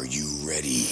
Are you ready?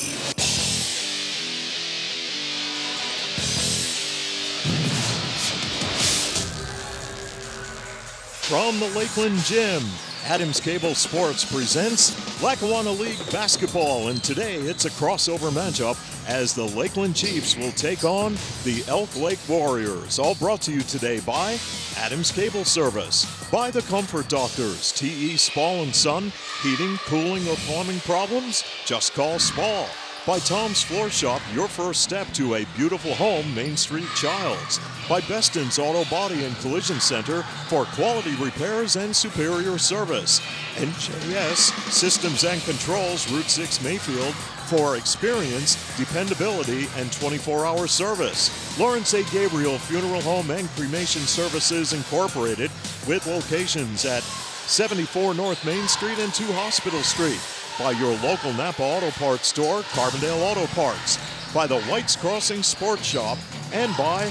From the Lakeland Gym, Adams Cable Sports presents Lackawanna League Basketball, and today it's a crossover matchup as the Lakeland Chiefs will take on the Elk Lake Warriors. All brought to you today by Adams Cable Service, by the Comfort Doctors, T.E. Spall & Son, heating, cooling, or plumbing problems? Just call Spall. By Tom's Floor Shop, your first step to a beautiful home, Main Street, Childs. By Beston's Auto Body and Collision Center for quality repairs and superior service. NJS Systems and Controls, Route 6 Mayfield, for experience, dependability, and 24-hour service. Lawrence A. Gabriel Funeral Home and Cremation Services Incorporated, with locations at 74 North Main Street and 2 Hospital Street. By your local Napa Auto Parts store, Carbondale Auto Parts. By the White's Crossing Sports Shop, and by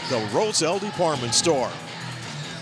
the Roselle Department Store.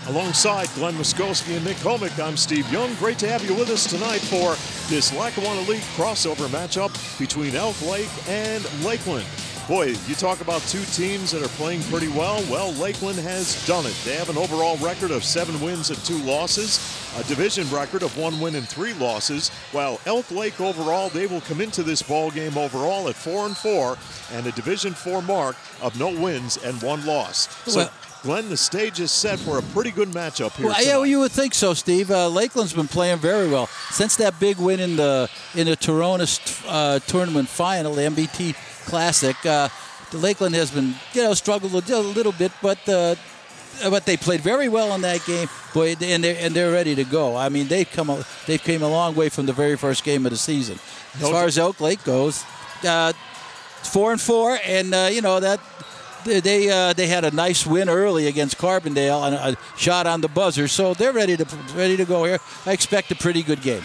Alongside Glenn Muskowski and Nick Homick, I'm Steve Young. Great to have you with us tonight for this Lackawanna League crossover matchup between Elk Lake and Lakeland. Boy, you talk about two teams that are playing pretty well. Well, Lakeland has done it. They have an overall record of 7 wins and 2 losses, a division record of 1 win and 3 losses, while Elk Lake overall, they will come into this ball game overall at 4-4 and a Division 4 mark of no wins and 1 loss. So, Glenn, the stage is set for a pretty good matchup here tonight. Yeah, well, you would think so, Steve. Lakeland's been playing very well since that big win in the Toronis tournament final, the MBT Classic. Lakeland has been, struggled a little bit, but they played very well in that game. Boy, and they're ready to go. I mean, they've came a long way from the very first game of the season. As far as Elk Lake goes, 4-4, and that. They had a nice win early against Carbondale and a shot on the buzzer, so they're ready to go here. I expect a pretty good game.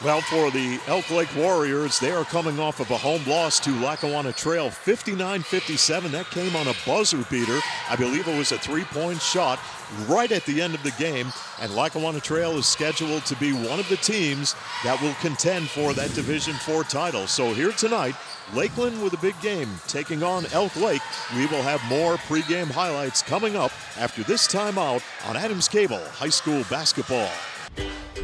Well, for the Elk Lake Warriors, they are coming off of a home loss to Lackawanna Trail, 59-57. That came on a buzzer beater. I believe it was a 3-point shot right at the end of the game, and Lackawanna Trail is scheduled to be one of the teams that will contend for that Division 4 title. So here tonight, Lakeland with a big game taking on Elk Lake. We will have more pregame highlights coming up after this timeout on Adams Cable High School Basketball.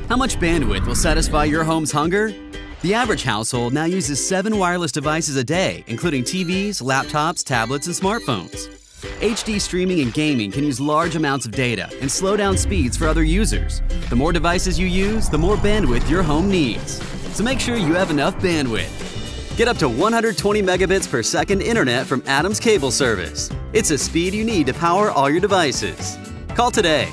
How much bandwidth will satisfy your home's hunger? The average household now uses 7 wireless devices a day, including TVs, laptops, tablets, and smartphones. HD streaming and gaming can use large amounts of data and slow down speeds for other users. The more devices you use, the more bandwidth your home needs. So make sure you have enough bandwidth. Get up to 120 megabits per second internet from Adams Cable Service. It's a speed you need to power all your devices. Call today.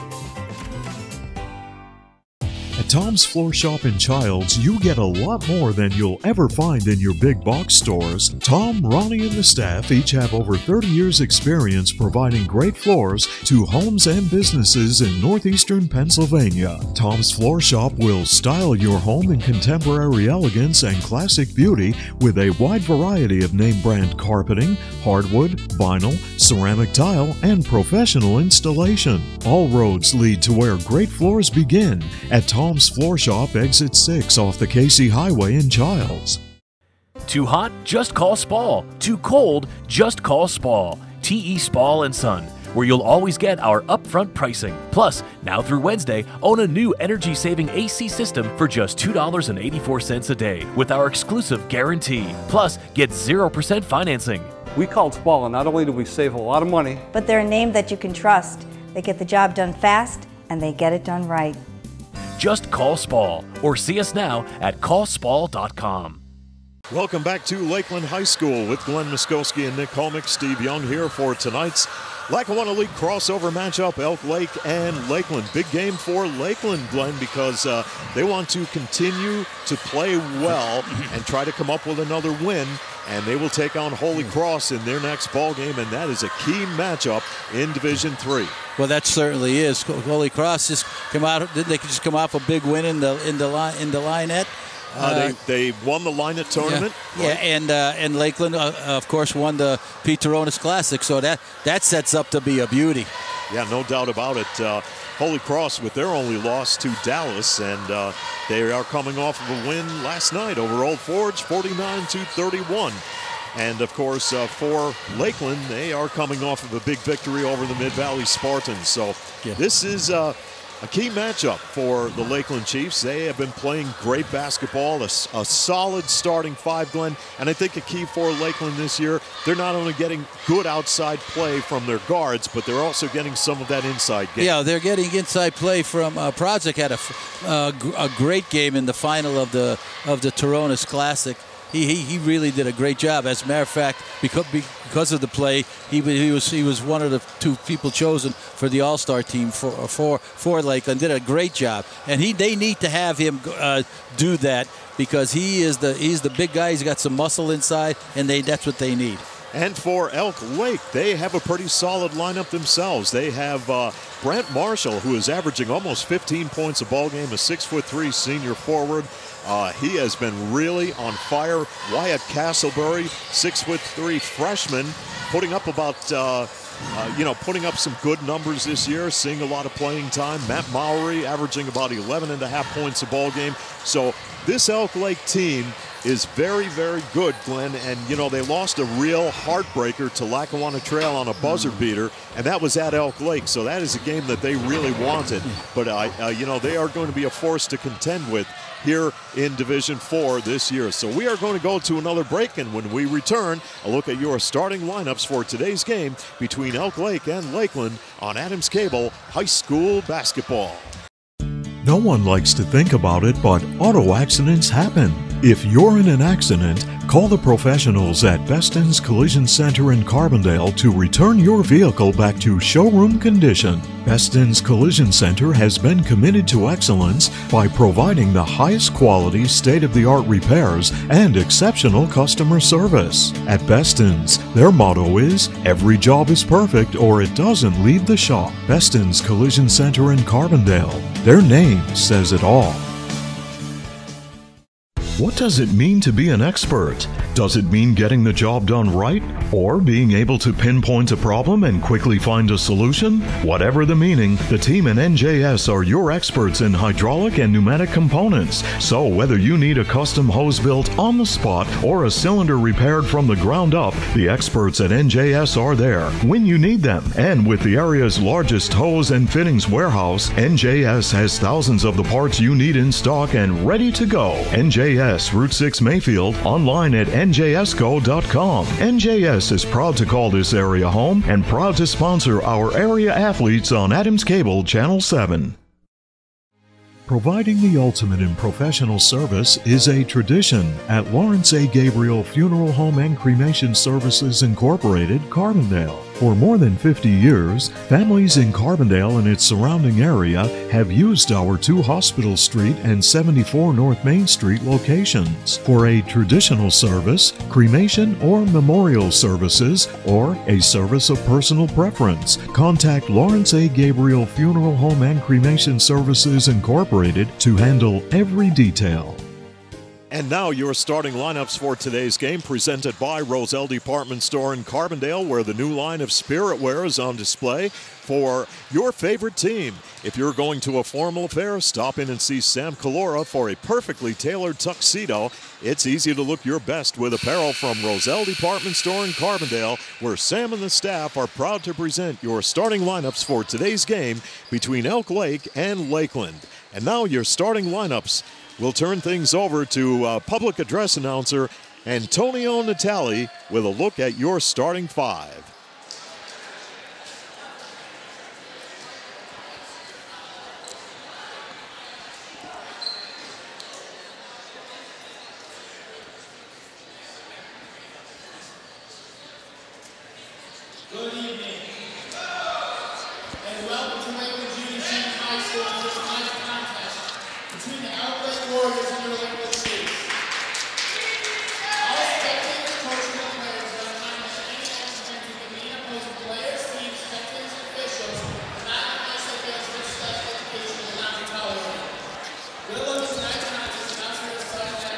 At Tom's Floor Shop in Childs, you get a lot more than you'll ever find in your big box stores. Tom, Ronnie, and the staff each have over 30 years' experience providing great floors to homes and businesses in northeastern Pennsylvania. Tom's Floor Shop will style your home in contemporary elegance and classic beauty with a wide variety of name brand carpeting, hardwood, vinyl, ceramic tile, and professional installation. All roads lead to where great floors begin at Tom's Floor Shop, exit 6 off the Casey Highway in Childs. Too hot? Just call Spall. Too cold? Just call Spall. T.E. Spall & Son, where you'll always get our upfront pricing. Plus, now through Wednesday, own a new energy-saving AC system for just $2.84 a day with our exclusive guarantee. Plus, get 0% financing. We called Spall, and not only do we save a lot of money, but they're a name that you can trust. They get the job done fast, and they get it done right. Just call Spall or see us now at callspall.com. Welcome back to Lakeland High School with Glenn Muskowski and Nick Homick. Steve Young here for tonight's Lackawanna League crossover matchup, Elk Lake and Lakeland. Big game for Lakeland, Glenn, because they want to continue to play well and try to come up with another win. And they will take on Holy Cross in their next ball game, and that is a key matchup in Division 3. Well, that certainly is. Holy Cross just come out. Didn't they just come off a big win in the Linette? They won the Lineup tournament. Yeah, right? and Lakeland, of course, won the Pete Taronis Classic, so that sets up to be a beauty. Yeah, no doubt about it. Holy Cross with their only loss to Dallas, and they are coming off of a win last night over Old Forge, 49-31. And, of course, for Lakeland, they are coming off of a big victory over the Mid-Valley Spartans. So this is a key matchup for the Lakeland Chiefs. They have been playing great basketball, a solid starting five, Glenn. And I think a key for Lakeland this year, they're not only getting good outside play from their guards, but they're also getting some of that inside game. Yeah, they're getting inside play from Project had a great game in the final of the Taronis Classic. He really did a great job. As a matter of fact, because of the play, he was one of the two people chosen for the All-Star team for Lakeland. Did a great job, and they need to have him do that because he's the big guy. He's got some muscle inside, and that's what they need. And for Elk Lake, they have a pretty solid lineup themselves. They have Brent Marshall, who is averaging almost 15 points a ball game, a 6'3" senior forward. He has been really on fire. Wyatt Castleberry, 6'3" freshman, putting up about, putting up some good numbers this year, seeing a lot of playing time. Matt Mowry averaging about 11.5 points a ball game. So this Elk Lake team is very, very good, Glenn. And, they lost a real heartbreaker to Lackawanna Trail on a buzzer beater, and that was at Elk Lake. So that is a game that they really wanted. But, they are going to be a force to contend with here in Division 4 this year. So we are going to go to another break, and when we return, a look at your starting lineups for today's game between Elk Lake and Lakeland on Adams Cable High School Basketball. No one likes to think about it, but auto accidents happen. If you're in an accident, call the professionals at Beston's Collision Center in Carbondale to return your vehicle back to showroom condition. Beston's Collision Center has been committed to excellence by providing the highest quality, state-of-the-art repairs and exceptional customer service. At Beston's, their motto is, every job is perfect or it doesn't leave the shop. Beston's Collision Center in Carbondale. Their name says it all. What does it mean to be an expert? Does it mean getting the job done right? Or being able to pinpoint a problem and quickly find a solution? Whatever the meaning, the team in NJS are your experts in hydraulic and pneumatic components. So whether you need a custom hose built on the spot or a cylinder repaired from the ground up, the experts at NJS are there when you need them. And with the area's largest hose and fittings warehouse, NJS has thousands of the parts you need in stock and ready to go. NJS Route 6 Mayfield, online at njsco.com. NJS is proud to call this area home and proud to sponsor our area athletes on Adams Cable Channel 7. Providing the ultimate in professional service is a tradition at Lawrence A. Gabriel Funeral Home and Cremation Services Incorporated, Carbondale. For more than 50 years, families in Carbondale and its surrounding area have used our 2 Hospital Street and 74 North Main Street locations for a traditional service, cremation or memorial services, or a service of personal preference. Contact Lawrence A. Gabriel Funeral Home and Cremation Services Incorporated to handle every detail. And now your starting lineups for today's game, presented by Roselle Department Store in Carbondale, where the new line of spirit wear is on display for your favorite team. If you're going to a formal affair, stop in and see Sam Calora for a perfectly tailored tuxedo. It's easy to look your best with apparel from Roselle Department Store in Carbondale, where Sam and the staff are proud to present your starting lineups for today's game between Elk Lake and Lakeland. And now your starting lineups. We'll turn things over to public address announcer Antonio Natali with a look at your starting 5. Good evening, and welcome to Lakeland Junior Senior High School in this tonight's contest between the Elk Lake Warriors and your Lakeland Chiefs. All spectators, coaches, and players are admonished that any accident to demean opposing players, teams, spectators, and officials are not unless against this special education will not be tolerated. Good luck in tonight's contest, and now to the starting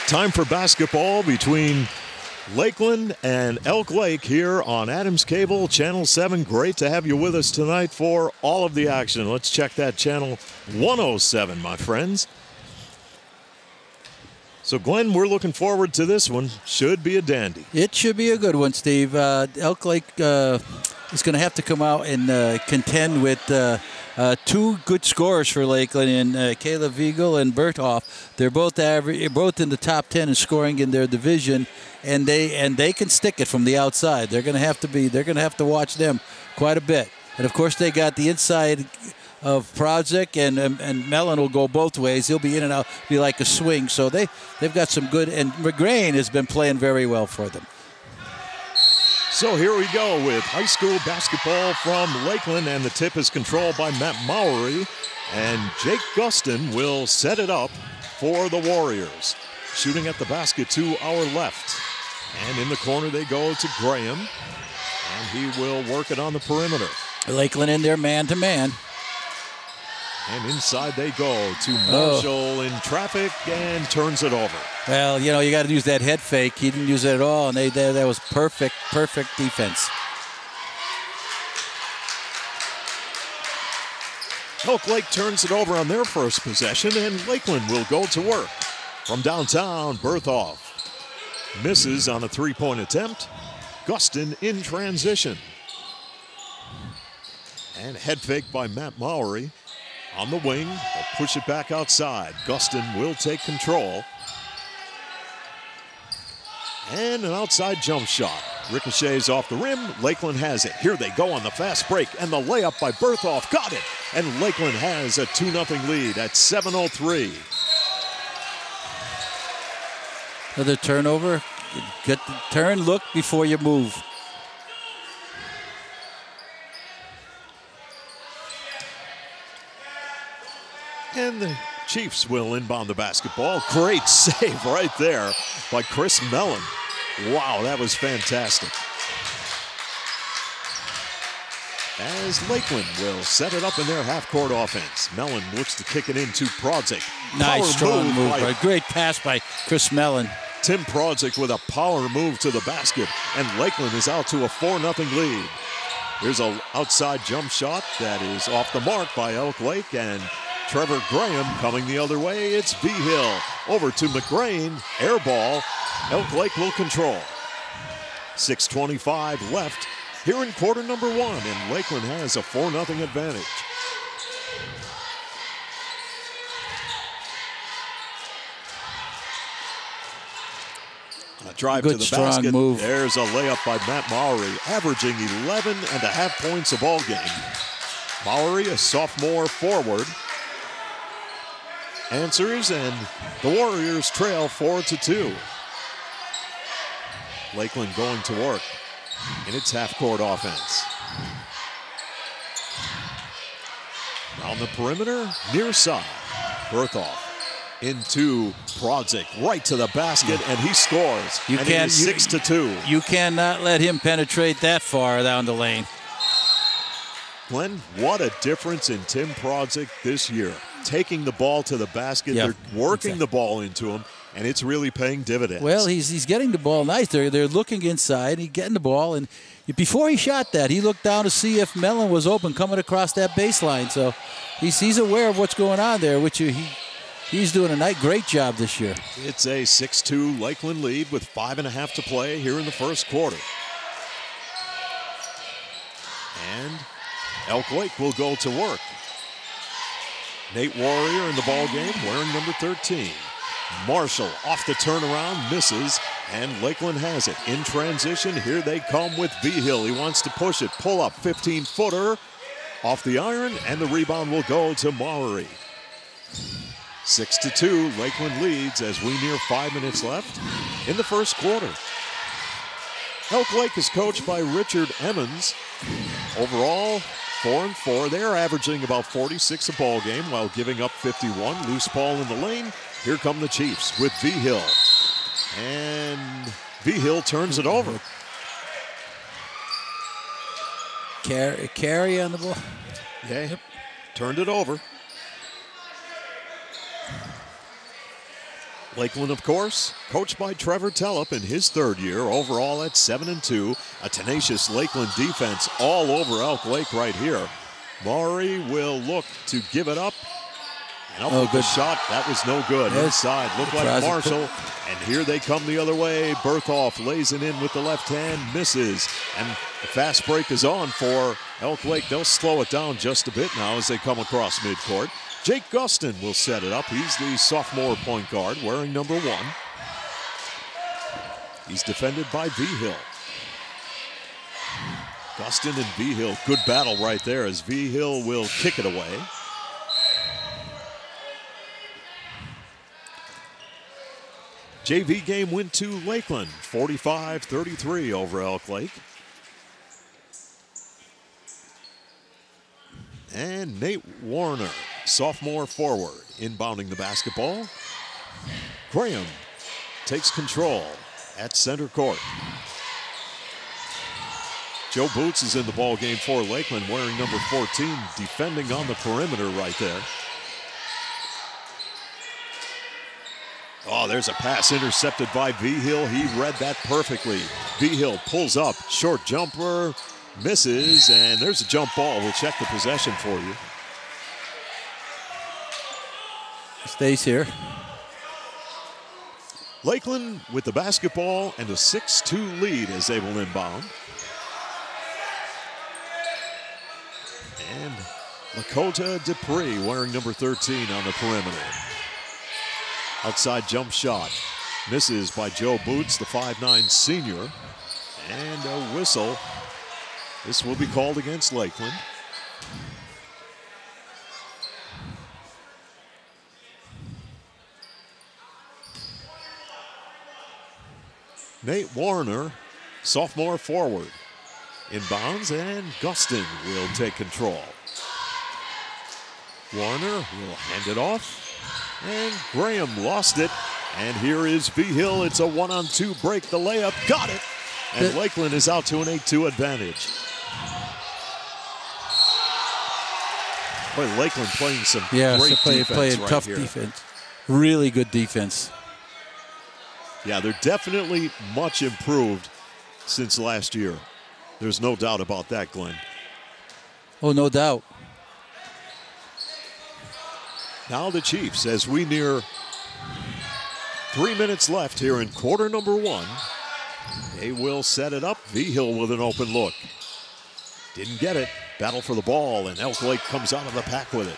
Time for basketball between Lakeland and Elk Lake here on Adams Cable, Channel 7. Great to have you with us tonight for all of the action. Let's check that channel 107, my friends. So, Glenn, we're looking forward to this one. Should be a dandy. It should be a good one, Steve. Elk Lake is going to have to come out and contend with two good scorers for Lakeland in Caleb Viegel and Berthoff. They're both both in the top 10 in scoring in their division, and they can stick it from the outside. They're going to have to watch them quite a bit. And of course, they got the inside of Prozic, and Mellon will go both ways. He'll be in and out, be like a swing. So they've got some good, and McGrain has been playing very well for them. So here we go with high school basketball from Lakeland, and the tip is controlled by Matt Mowry, and Jake Guston will set it up for the Warriors. Shooting at the basket to our left, and in the corner they go to Graham, and he will work it on the perimeter. Lakeland in there man-to-man. And inside they go to Marshall in traffic and turns it over. Well, you know, you got to use that head fake. He didn't use it at all, and that was perfect defense. Elk Lake turns it over on their first possession, and Lakeland will go to work. From downtown, Berthoff misses on a three-point attempt. Guston in transition. And head fake by Matt Mowry. On the wing, they'll push it back outside. Guston will take control. And an outside jump shot. Ricochets off the rim. Lakeland has it. Here they go on the fast break. And the layup by Berthoff. Got it. And Lakeland has a 2-0 lead at 7:03. Another turnover. Get the turn, look before you move. And the Chiefs will inbound the basketball. Great save right there by Chris Mellon. Wow, that was fantastic. As Lakeland will set it up in their half-court offense. Mellon looks to kick it into Prozic. Nice strong move. Great pass by Chris Mellon. Tim Prozic with a power move to the basket. And Lakeland is out to a 4-0 lead. Here's an outside jump shot that is off the mark by Elk Lake. And Trevor Graham coming the other way. It's Vigil over to McGrain. Air ball. Elk Lake will control. 6:25 left here in quarter number one, and Lakeland has a 4-0 advantage. A drive Good, to the strong basket. Move. There's a layup by Matt Mowry, averaging 11.5 points a ball game. Mowry, a sophomore forward, answers, and the Warriors trail 4-2. Lakeland going to work in its half-court offense. Around the perimeter, near side. Berthoff into Prozic, right to the basket, and he scores. And it is 6-2. You cannot let him penetrate that far down the lane. Glenn, what a difference in Tim Prozic this year. Taking the ball to the basket, they're working the ball into him, and it's really paying dividends. Well, he's getting the ball nice. They're looking inside, he's getting the ball, and before he shot that, he looked down to see if Mellon was open coming across that baseline. So he's aware of what's going on there, which he's doing a great job this year. It's a 6-2 Lakeland lead with 5.5 to play here in the first quarter. And Elk Lake will go to work. Nate Warrior in the ball game, wearing number 13. Marshall off the turnaround, misses, and Lakeland has it. In transition, here they come with Vigil. He wants to push it, pull up, 15-footer off the iron, and the rebound will go to Mowry. 6-2, Lakeland leads as we near 5 minutes left in the first quarter. Elk Lake is coached by Richard Emmons. Overall, 4-4. They're averaging about 46 a ball game while giving up 51. Loose ball in the lane. Here come the Chiefs with Vigil. And Vigil turns it over. Carry on the ball. Yeah, turned it over. Lakeland, of course, coached by Trevor Tellup in his third year, overall at 7-2. A tenacious Lakeland defense all over Elk Lake right here. Maury will look to give it up. And up with the shot. That was no good. Inside. Looked like Marshall. And here they come the other way. Berthoff lays it in with the left hand. Misses. And the fast break is on for Elk Lake. They'll slow it down just a bit now as they come across midcourt. Jake Gustin will set it up. He's the sophomore point guard wearing number 1. He's defended by V-Hill. Gustin and V-Hill, good battle right there as V-Hill will kick it away. JV game went to Lakeland, 45-33 over Elk Lake. And Nate Warner, sophomore forward, inbounding the basketball. Graham takes control at center court. Joe Boots is in the ball game for Lakeland, wearing number 14, defending on the perimeter right there. Oh, there's a pass intercepted by V-Hill. He read that perfectly. V-Hill pulls up, short jumper, misses, and there's a jump ball. We'll check the possession for you. Stays here. Lakeland with the basketball and a 6-2 lead as they will inbound. And Lakota Dupree wearing number 13 on the perimeter. Outside jump shot. Misses by Joe Boots, the 5'9 senior. And a whistle. This will be called against Lakeland. Nate Warner, sophomore forward, inbounds, and Gustin will take control. Warner will hand it off, and Graham lost it. And here is V-Hill. It's a 1-on-2 break. The layup got it, and Lakeland is out to an 8-2 advantage. Boy, Lakeland playing some great defense playing right tough here. defense. Really good defense. Yeah, they're definitely much improved since last year. There's no doubt about that, Glenn. Oh, no doubt. Now the Chiefs, as we near 3 minutes left here in quarter number 1. They will set it up. V-Hill with an open look. Didn't get it. Battle for the ball, and Elk Lake comes out of the pack with it.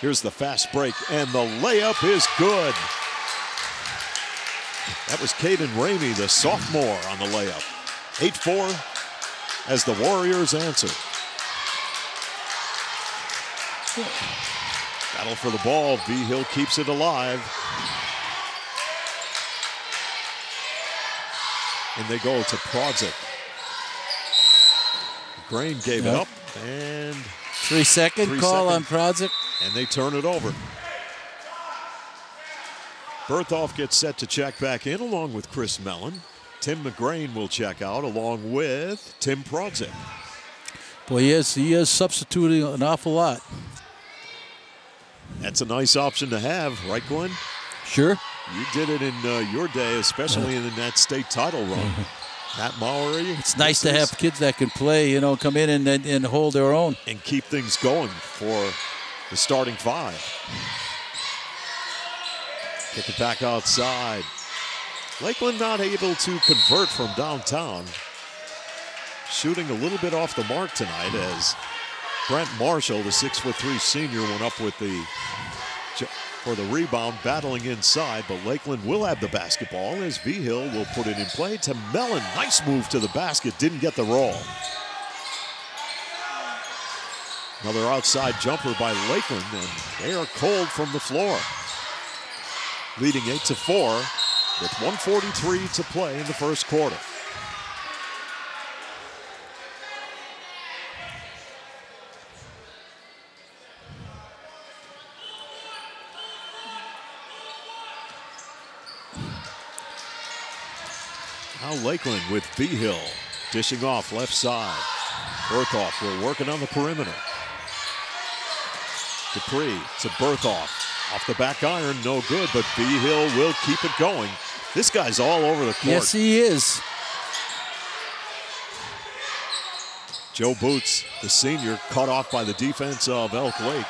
Here's the fast break, and the layup is good. That was Caden Ramey, the sophomore, on the layup. 8-4 as the Warriors answer. Battle for the ball. V-Hill keeps it alive. And they go to Prodzik. Grain gave it up, and 3-second call on Prodzik. And they turn it over. Berthoff gets set to check back in along with Chris Mellon. Tim McGrain will check out along with Tim Prodzik. Boy, he is substituting an awful lot. That's a nice option to have, right, Glenn? Sure. You did it in your day, especially in that state title run. Matt Maury. It's nice to have kids that can play, come in and hold their own. And keep things going for the starting 5. Kick it back outside. Lakeland not able to convert from downtown. Shooting a little bit off the mark tonight as Brent Marshall, the 6'3" senior, went up with for the rebound, battling inside, but Lakeland will have the basketball as V-Hill will put it in play to Mellon. Nice move to the basket, didn't get the roll. Another outside jumper by Lakeland, and they are cold from the floor. Leading 8-4 with 1:43 to play in the first quarter. Now Lakeland with V-Hill dishing off left side. Berthoff will work it on the perimeter. Dupree to Berthoff. Off the back iron, no good, but Behill will keep it going. This guy's all over the court. Yes, he is. Joe Boots, the senior, cut off by the defense of Elk Lake.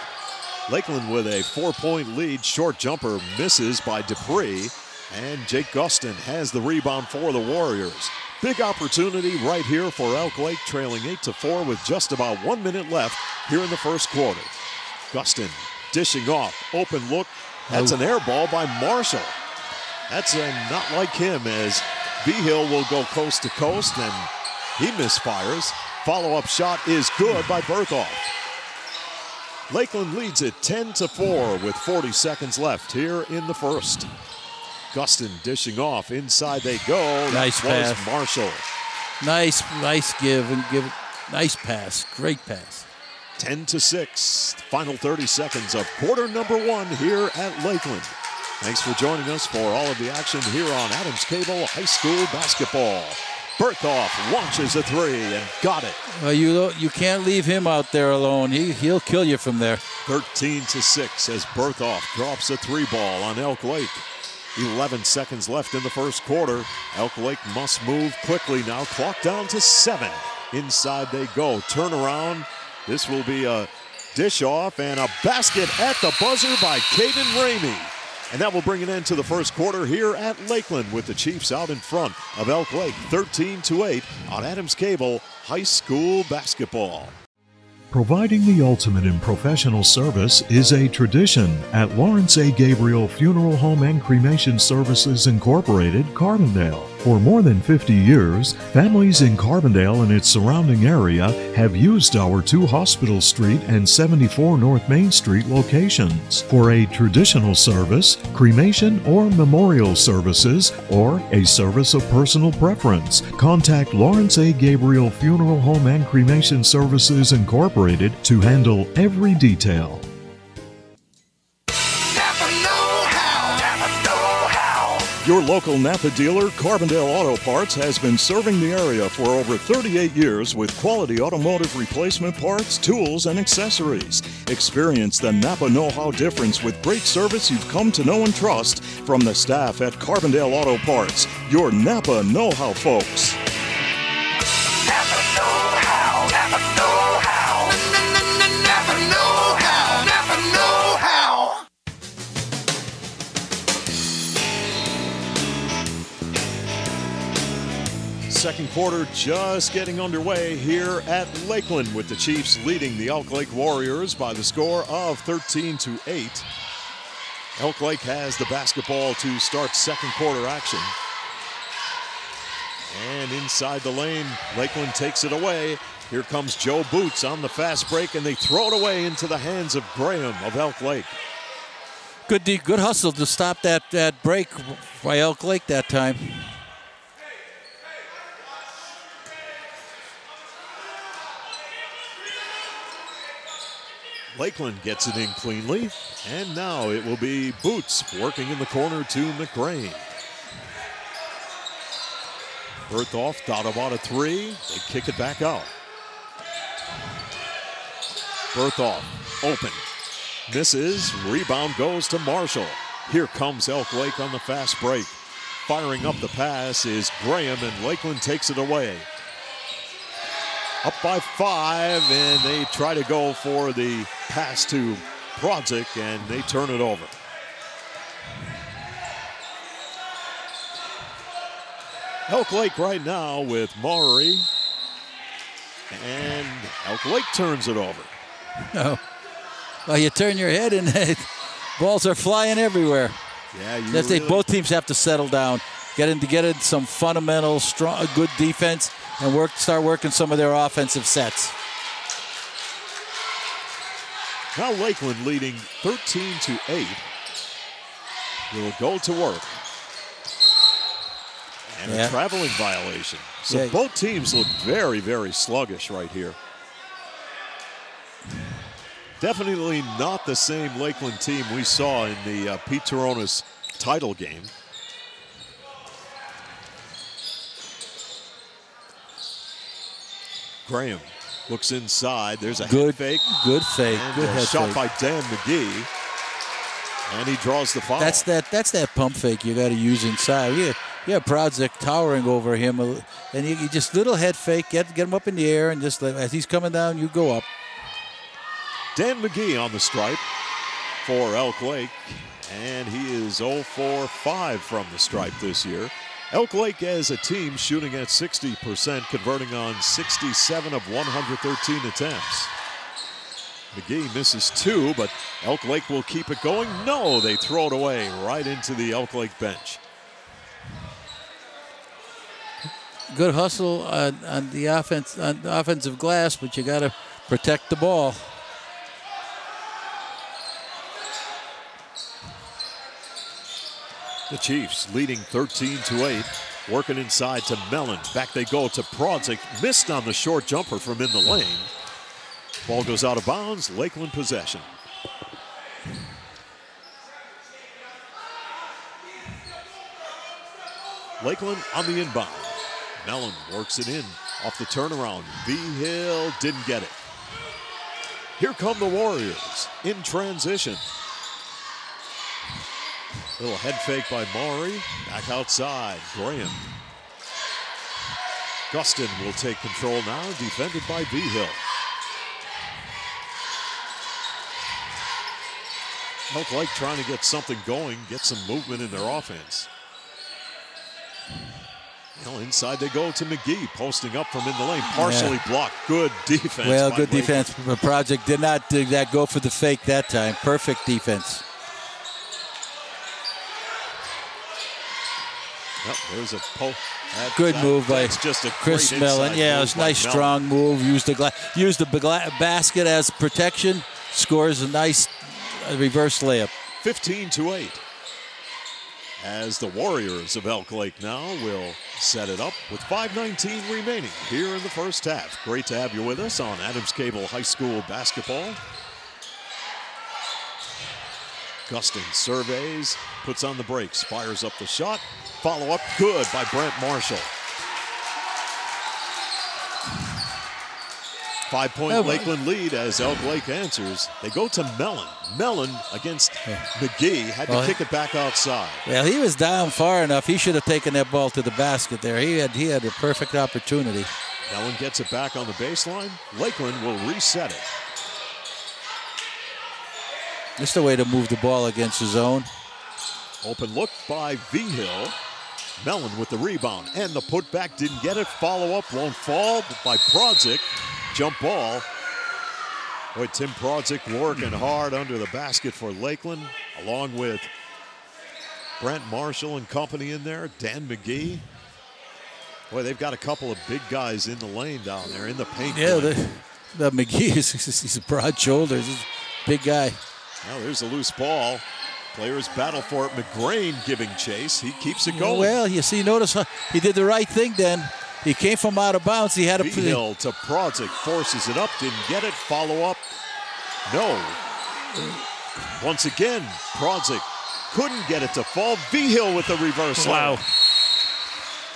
Lakeland with a 4-point lead. Short jumper misses by Dupree. And Jake Gustin has the rebound for the Warriors. Big opportunity right here for Elk Lake, trailing 8-4 with just about 1 minute left here in the first quarter. Gustin dishing off, open look. That's an air ball by Marshall. That's not like him, as Behill will go coast to coast, and he misfires. Follow-up shot is good by Berthoff. Lakeland leads it 10-4 with 40 seconds left here in the first. Gustin dishing off. Inside they go. Nice pass. Marshall. Nice give and give it. Nice pass. Great pass. 10-6. Final 30 seconds of quarter number 1 here at Lakeland. Thanks for joining us for all of the action here on Adams Cable High School Basketball. Berthoff launches a 3 and got it. Well, you can't leave him out there alone. He'll kill you from there. 13-6 as Berthoff drops a 3 ball on Elk Lake. 11 seconds left in the first quarter. Elk Lake must move quickly now. Clock down to 7. Inside they go. Turnaround. This will be a dish off and a basket at the buzzer by Caden Ramey. And that will bring an end to the first quarter here at Lakeland, with the Chiefs out in front of Elk Lake 13-8 on Adams Cable High School Basketball. Providing the ultimate in professional service is a tradition at Lawrence A. Gabriel Funeral Home and Cremation Services Incorporated, Carbondale. For more than 50 years, families in Carbondale and its surrounding area have used our 2 Hospital Street and 74 North Main Street locations for a traditional service, cremation or memorial services, or a service of personal preference. Contact Lawrence A. Gabriel Funeral Home and Cremation Services Incorporated to handle every detail. Your local Napa dealer, Carbondale Auto Parts, has been serving the area for over 38 years with quality automotive replacement parts, tools, and accessories. Experience the Napa know-how difference with great service you've come to know and trust from the staff at Carbondale Auto Parts. Your Napa know-how folks. Napa know-how, Napa know-how, Napa know-how, Napa know-how. Second quarter just getting underway here at Lakeland, with the Chiefs leading the Elk Lake Warriors by the score of 13-8. Elk Lake has the basketball to start second quarter action. And inside the lane, Lakeland takes it away. Here comes Joe Boots on the fast break, and they throw it away into the hands of Graham of Elk Lake. Good hustle to stop that break by Elk Lake that time. Lakeland gets it in cleanly, and now it will be Boots working in the corner to McRae. Berthoff thought about a 3. They kick it back out. Berthoff open. Misses. Rebound goes to Marshall. Here comes Elk Lake on the fast break. Firing up the pass is Graham, and Lakeland takes it away. Up by 5, and they try to go for the pass to Prodzik, and they turn it over. Elk Lake right now with Maury, and Elk Lake turns it over. No. Well, you turn your head and balls are flying everywhere. Yeah, both teams have to settle down, get in some fundamental, strong, good defense, and start working some of their offensive sets. Now Lakeland leading 13-8. Will go to work. And a traveling violation. So both teams look very, very sluggish right here. Definitely not the same Lakeland team we saw in the Pete Turonis title game. Graham looks inside. There's a good head fake. Good fake. And Good a head shot fake by Dan McGee. And he draws the foul. That's that pump fake you got to use inside. You have Prodzic towering over him, and you just little head fake, get him up in the air, and just as he's coming down, you go up. Dan McGee on the stripe for Elk Lake, and he is 0 for 5 from the stripe this year. Elk Lake as a team shooting at 60%, converting on 67 of 113 attempts. McGee misses 2, but Elk Lake will keep it going. No, they throw it away right into the Elk Lake bench. Good hustle on the offensive glass, but you got to protect the ball. The Chiefs leading 13-8, working inside to Mellon. Back they go to Prodzic. Missed on the short jumper from in the lane. Ball goes out of bounds. Lakeland possession. Lakeland on the inbound. Mellon works it in off the turnaround. V-Hill didn't get it. Here come the Warriors in transition. Little head fake by Maury. Back outside, Graham. Gustin will take control now, defended by V-Hill. Elk Lake trying to get something going, get some movement in their offense. Well, inside they go to McGee, posting up from in the lane, partially blocked. Good defense. Well, by good Lakeland. defense. The Prodzic did not go for the fake that time. Perfect defense. Yep, there's a good move by just a Chris Mellon. Yeah, it was a nice, strong move. Used the basket as protection. Scores a nice reverse layup. 15-8. As the Warriors of Elk Lake now will set it up with 5:19 remaining here in the first half. Great to have you with us on Adams Cable High School basketball. Gustin surveys, puts on the brakes, fires up the shot. Follow up good by Brent Marshall. 5-point Lakeland lead as Elk Lake answers. They go to Mellon. Mellon against McGee had to kick it back outside. Well, he was down far enough. He should have taken that ball to the basket there. He had a perfect opportunity. Mellon gets it back on the baseline. Lakeland will reset it. Just the way to move the ball against the zone. Open look by V-Hill. Mellon with the rebound and the putback, didn't get it. Follow up won't fall by Prodzic. Jump ball. Boy, Tim Prodzic working hard under the basket for Lakeland, along with Brent Marshall and company in there, Dan McGee. Boy, they've got a couple of big guys in the lane down there in the paint. Yeah, the McGee he's a broad shoulders. He's a big guy. Now there's a loose ball. Players battle for it. McGrain giving chase. He keeps it going. Well, you see, notice he did the right thing then. He came from out of bounds. He had a V-Hill to Prodzic, forces it up, didn't get it. Follow up, no. Once again, Prodzic couldn't get it to fall. V-Hill with the reverse. Wow.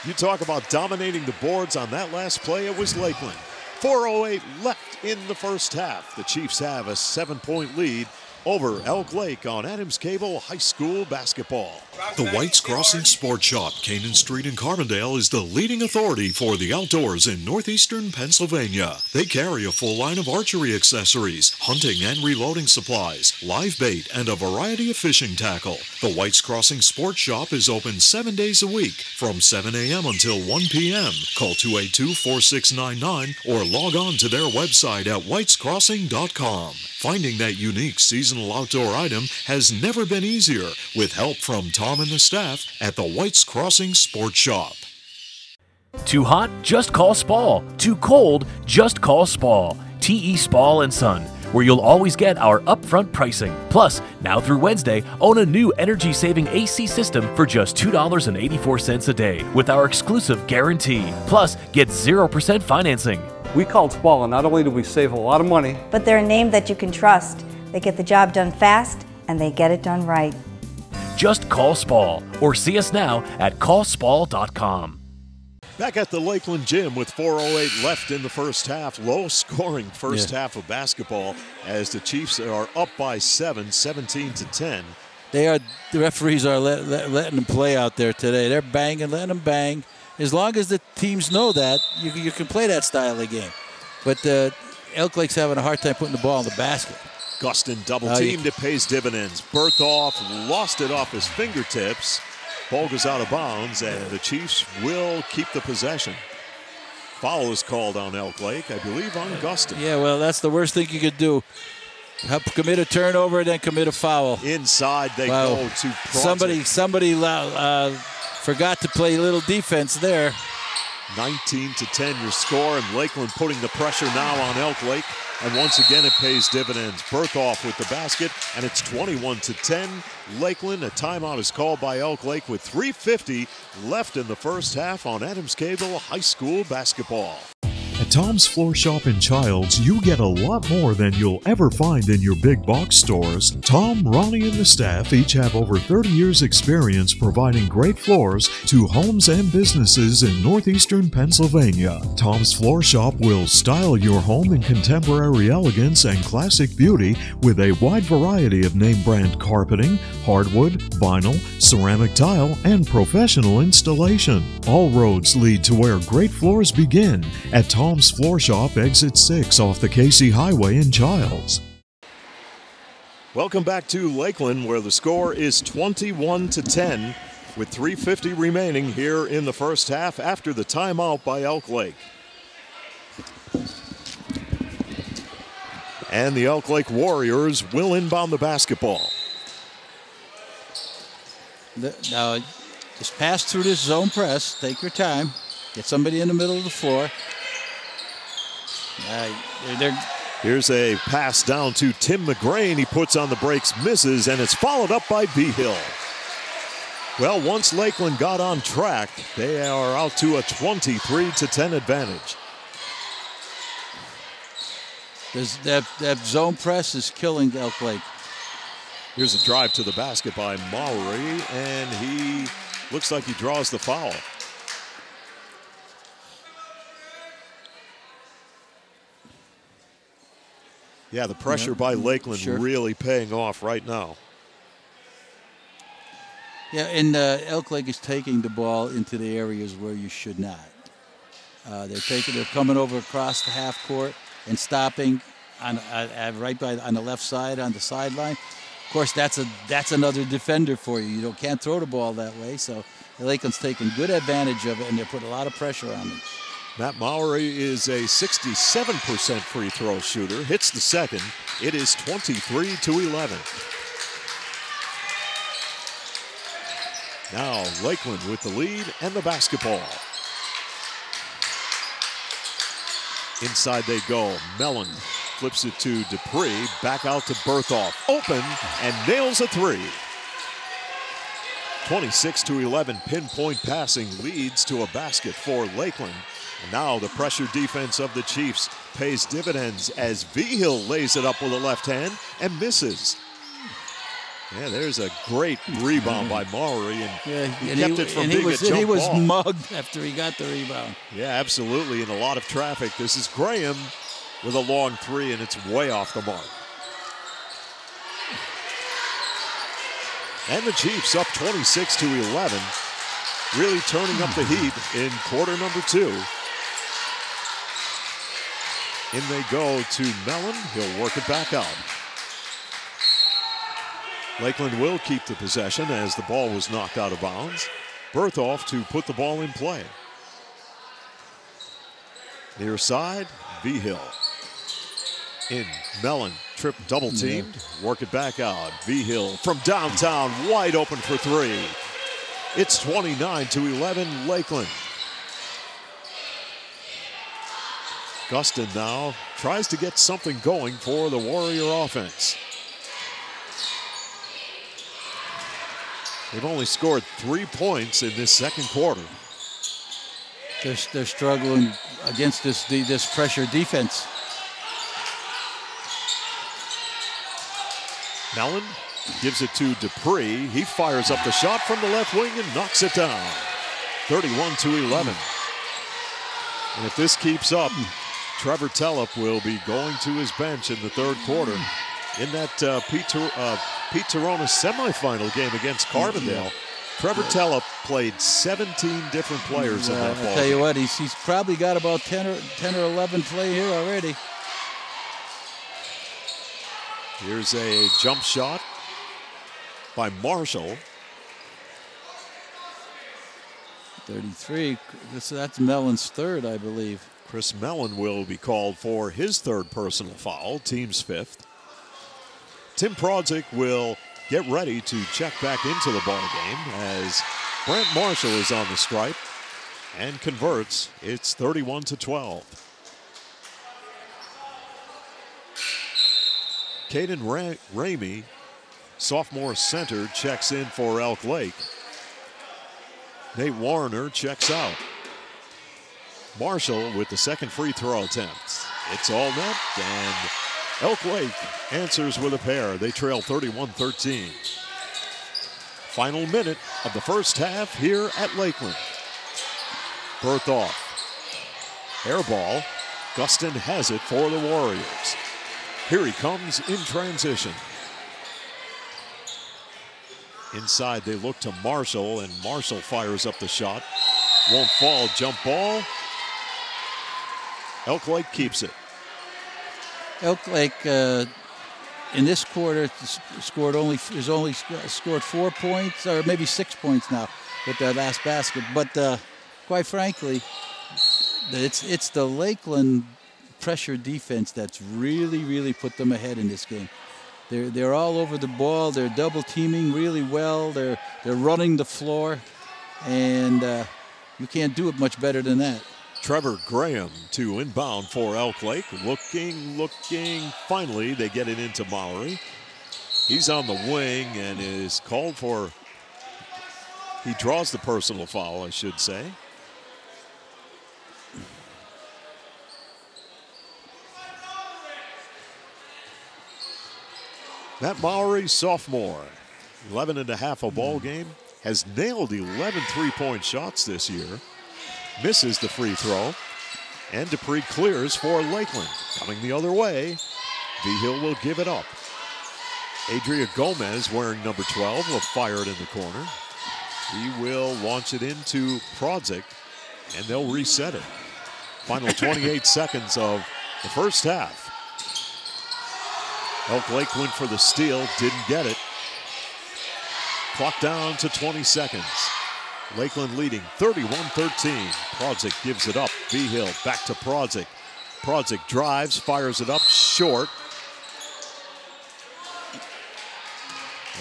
You talk about dominating the boards on that last play. It was Lakeland. 4:08 left in the first half. The Chiefs have a 7-point lead over Elk Lake on Adams Cable High School basketball. The White's Crossing Sports Shop, Canaan Street in Carbondale, is the leading authority for the outdoors in northeastern Pennsylvania. They carry a full line of archery accessories, hunting and reloading supplies, live bait, and a variety of fishing tackle. The White's Crossing Sports Shop is open 7 days a week from 7 a.m. until 1 p.m. Call 282-4699 or log on to their website at whitescrossing.com. Finding that unique seasonal outdoor item has never been easier with help from Tom and the staff at the White's Crossing Sports Shop. Too hot? Just call Spall. Too cold? Just call Spall. T.E. Spall & Son, where you'll always get our upfront pricing. Plus, now through Wednesday, own a new energy-saving AC system for just $2.84 a day with our exclusive guarantee. Plus, get 0% financing. We called Spall, and not only do we save a lot of money, But they're a name that you can trust. They get the job done fast, and they get it done right. Just call Spall or see us now at callspall.com. Back at the Lakeland gym with 4:08 left in the first half. Low-scoring first half of basketball as the Chiefs are up by 7, 17-10. The referees are letting them play out there today. They're banging, letting them bang. As long as the teams know that, you can play that style of game. But Elk Lake's having a hard time putting the ball in the basket. Gustin double-teamed. It pays dividends. Berthoff lost it off his fingertips. Ball goes out of bounds, and the Chiefs will keep the possession. Foul is called on Elk Lake, I believe, on Gustin. Yeah, well, that's the worst thing you could do. Commit a turnover and then commit a foul. Inside they go to Project. Somebody forgot to play a little defense there. 19-10 your score, and Lakeland putting the pressure now on Elk Lake. And once again, it pays dividends. Berthoff with the basket, and it's 21-10. Lakeland, a timeout is called by Elk Lake with 3:50 left in the first half on Adams Cable High School basketball. At Tom's Floor Shop in Childs, you get a lot more than you'll ever find in your big box stores. Tom, Ronnie, and the staff each have over 30 years' experience providing great floors to homes and businesses in northeastern Pennsylvania. Tom's Floor Shop will style your home in contemporary elegance and classic beauty with a wide variety of name brand carpeting, hardwood, vinyl, ceramic tile, and professional installation. All roads lead to where great floors begin at Tom's Floor Shop, exit 6 off the Casey Highway in Childs. Welcome back to Lakeland, where the score is 21-10 with 3:50 remaining here in the first half after the timeout by Elk Lake. And the Elk Lake Warriors will inbound the basketball. Now, just pass through this zone press. Take your time. Get somebody in the middle of the floor. Here's a pass down to Tim McGrain. He puts on the brakes, misses, and it's followed up by Vigil. Well, once Lakeland got on track, they are out to a 23-10 advantage. That zone press is killing Elk Lake. Here's a drive to the basket by Mowry, and he looks like he draws the foul. Yeah, the pressure by Lakeland really paying off right now. Yeah, and Elk Lake is taking the ball into the areas where you should not. They're coming over across the half court and stopping on on the left side on the sideline. Of course, that's another defender for you. You can't throw the ball that way, so Lakeland's taking good advantage of it, and they're putting a lot of pressure on them. Matt Mowry is a 67% free throw shooter. Hits the second. It is 23-11. Now Lakeland with the lead and the basketball. Inside they go. Mellon flips it to Dupree. Back out to Berthoff. Open and nails a three. 26-11 pinpoint passing leads to a basket for Lakeland. And now the pressure defense of the Chiefs pays dividends as Vigil lays it up with a left hand and misses. Yeah, there's a great rebound by Mowry, and he kept it from being a jump ball. He was mugged after he got the rebound. Yeah, absolutely, in a lot of traffic. This is Graham with a long three, and it's way off the mark. And the Chiefs up 26-11, really turning up the heat in quarter number 2. In they go to Mellon. He'll work it back out. Lakeland will keep the possession as the ball was knocked out of bounds. Berthoff to put the ball in play. Near side, Vigil. In, Mellon, trip double teamed, work it back out. Vigil from downtown, wide open for three. It's 29-11 Lakeland. Gustin now tries to get something going for the Warrior offense. They've only scored 3 points in this second quarter. They're struggling against this pressure defense. Mellon gives it to Dupree. He fires up the shot from the left wing and knocks it down. 31-11. And if this keeps up, Trevor Tellup will be going to his bench in the third quarter. in that Pete Torona semifinal game against Carbondale. Trevor Tellep played 17 different players in that ball. I'll tell you what, he's probably got about 10 or 11 play here already. Here's a jump shot by Marshall. 33. That's Mellon's third, I believe. Chris Mellon will be called for his third personal foul, team's fifth. Tim Prodzik will get ready to check back into the ball game as Brent Marshall is on the stripe and converts. It's 31-12. Caden Ramey, sophomore center, checks in for Elk Lake. Nate Warner checks out. Marshall with the second free throw attempt. It's all net, and Elk Lake answers with a pair. They trail 31-13. Final minute of the first half here at Lakeland. Berthoff. Air ball. Gustin has it for the Warriors. Here he comes in transition. Inside they look to Marshall, and Marshall fires up the shot. Won't fall, jump ball. Elk Lake keeps it. Elk Lake in this quarter scored only 4 points, or maybe 6 points now with that last basket. But quite frankly, it's the Lakeland pressure defense that's really put them ahead in this game. They're all over the ball. They're double teaming really well. They're running the floor, and you can't do it much better than that. Trevor Graham to inbound for Elk Lake. Looking. Finally, they get it into Mowry. He's on the wing and is called for. He draws the personal foul, I should say. Matt Mowry, sophomore, 11.5 a ball game, has nailed 11 three-point shots this year. Misses the free throw, and Dupree clears for Lakeland. Coming the other way, V-Hill will give it up. Adria Gomez, wearing number 12, will fire it in the corner. He will launch it into Prodzik, and they'll reset it. Final 28 seconds of the first half. Elk Lake went for the steal, didn't get it. Clock down to 20 seconds. Lakeland leading 31-13. Prodzik gives it up. V-Hill back to Prodzik. Prodzik drives, fires it up short.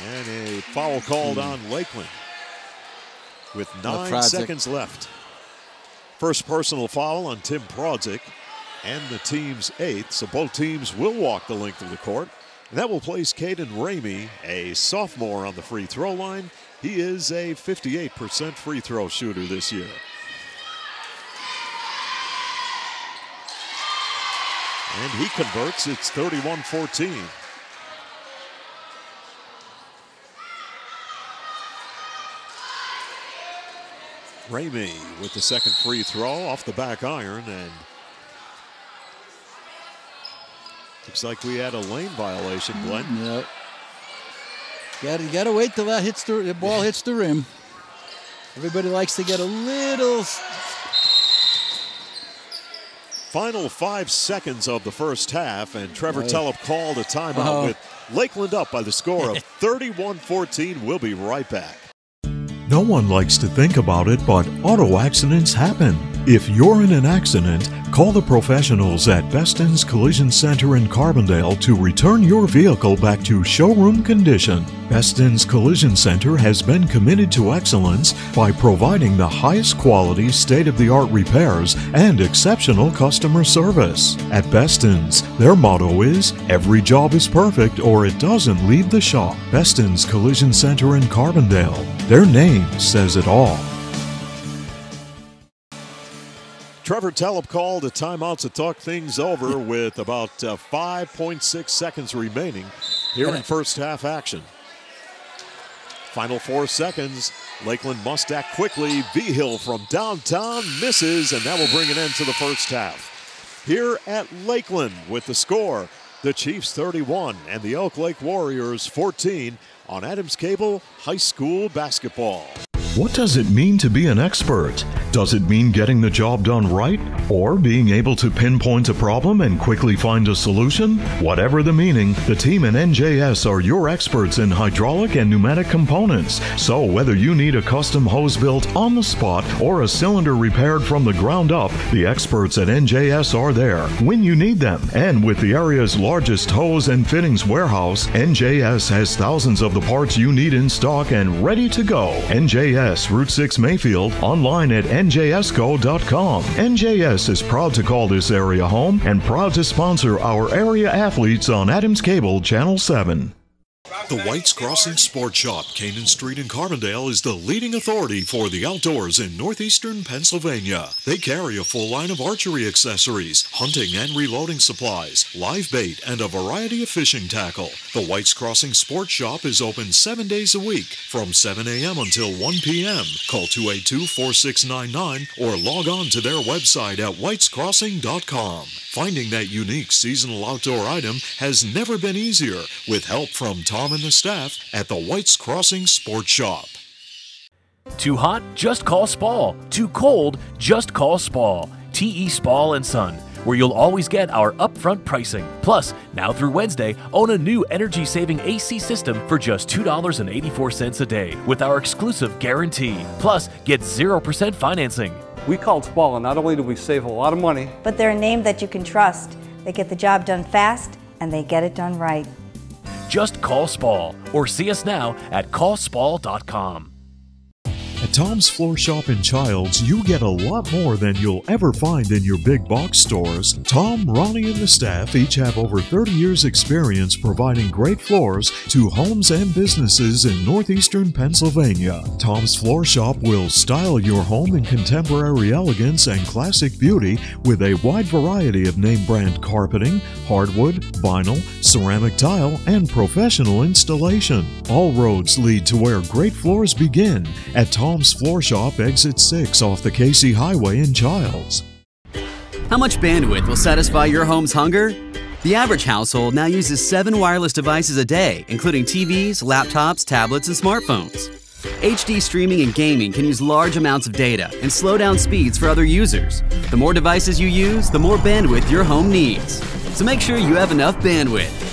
And a foul called on Lakeland with 9 seconds left. First personal foul on Tim Prodzik and the team's 8th. So both teams will walk the length of the court. And that will place Caden Ramey, a sophomore, on the free throw line. He is a 58% free throw shooter this year. And he converts. It's 31-14. Ramey with the second free throw off the back iron, and looks like we had a lane violation, Glenn. Yep. You gotta wait till that the ball hits the rim. Everybody likes to get a little. Final 5 seconds of the first half, and Trevor Tellep called a timeout with Lakeland up by the score of 31-14. We'll be right back. No one likes to think about it, but auto accidents happen. If you're in an accident, call the professionals at Beston's Collision Center in Carbondale to return your vehicle back to showroom condition. Beston's Collision Center has been committed to excellence by providing the highest quality, state-of-the-art repairs and exceptional customer service. At Beston's, their motto is, every job is perfect or it doesn't leave the shop. Beston's Collision Center in Carbondale. Their name says it all. Trevor Tellep called a timeout to talk things over with about 5.6 seconds remaining here in first half action. Final 4 seconds. Lakeland must act quickly. V-Hill from downtown misses, and that will bring an end to the first half. Here at Lakeland with the score The Chiefs 31 and the Elk Lake Warriors 14 on Adams Cable High School Basketball. What does it mean to be an expert? Does it mean getting the job done right? Or being able to pinpoint a problem and quickly find a solution? Whatever the meaning, the team in NJS are your experts in hydraulic and pneumatic components. So whether you need a custom hose built on the spot or a cylinder repaired from the ground up, the experts at NJS are there when you need them. And with the area's largest hose and fittings warehouse, NJS has thousands of the parts you need in stock and ready to go. NJS Route 6 Mayfield, online at njsco.com. NJS is proud to call this area home and proud to sponsor our area athletes on Adams Cable Channel 7. The White's Crossing Sports Shop, Canaan Street in Carbondale, is the leading authority for the outdoors in northeastern Pennsylvania. They carry a full line of archery accessories, hunting and reloading supplies, live bait, and a variety of fishing tackle. The White's Crossing Sports Shop is open 7 days a week from 7 a.m. until 1 p.m. Call 282-4699 or log on to their website at whitescrossing.com. Finding that unique seasonal outdoor item has never been easier with help from Tom and the staff at the White's Crossing Sports Shop. Too hot? Just call Spall. Too cold? Just call Spall. TE Spall & Son, where you'll always get our upfront pricing. Plus, now through Wednesday, own a new energy-saving AC system for just $2.84 a day with our exclusive guarantee. Plus, get 0% financing. We called Spall, and not only do we save a lot of money, But they're a name that you can trust. They get the job done fast, and they get it done right. Just call Spall or see us now at callspall.com. At Tom's Floor Shop in Childs, you get a lot more than you'll ever find in your big box stores. Tom, Ronnie, and the staff each have over 30 years' experience providing great floors to homes and businesses in northeastern Pennsylvania. Tom's Floor Shop will style your home in contemporary elegance and classic beauty with a wide variety of name brand carpeting, hardwood, vinyl, ceramic tile, and professional installation. All roads lead to where great floors begin at Tom's Floor Shop, exit 6 off the Casey Highway in Childs. How much bandwidth will satisfy your home's hunger? The average household now uses 7 wireless devices a day, including TVs, laptops, tablets, and smartphones. HD streaming and gaming can use large amounts of data and slow down speeds for other users. The more devices you use, the more bandwidth your home needs. So make sure you have enough bandwidth.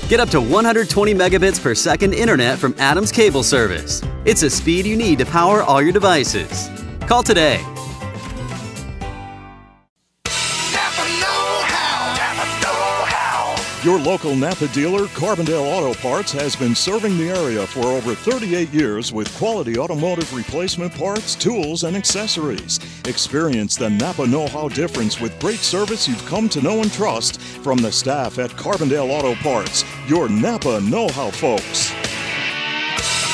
Get up to 120 megabits per second internet from Adams Cable Service. It's a speed you need to power all your devices. Call today. Your local Napa dealer, Carbondale Auto Parts, has been serving the area for over 38 years with quality automotive replacement parts, tools, and accessories. Experience the Napa know-how difference with great service you've come to know and trust from the staff at Carbondale Auto Parts. Your Napa know-how folks.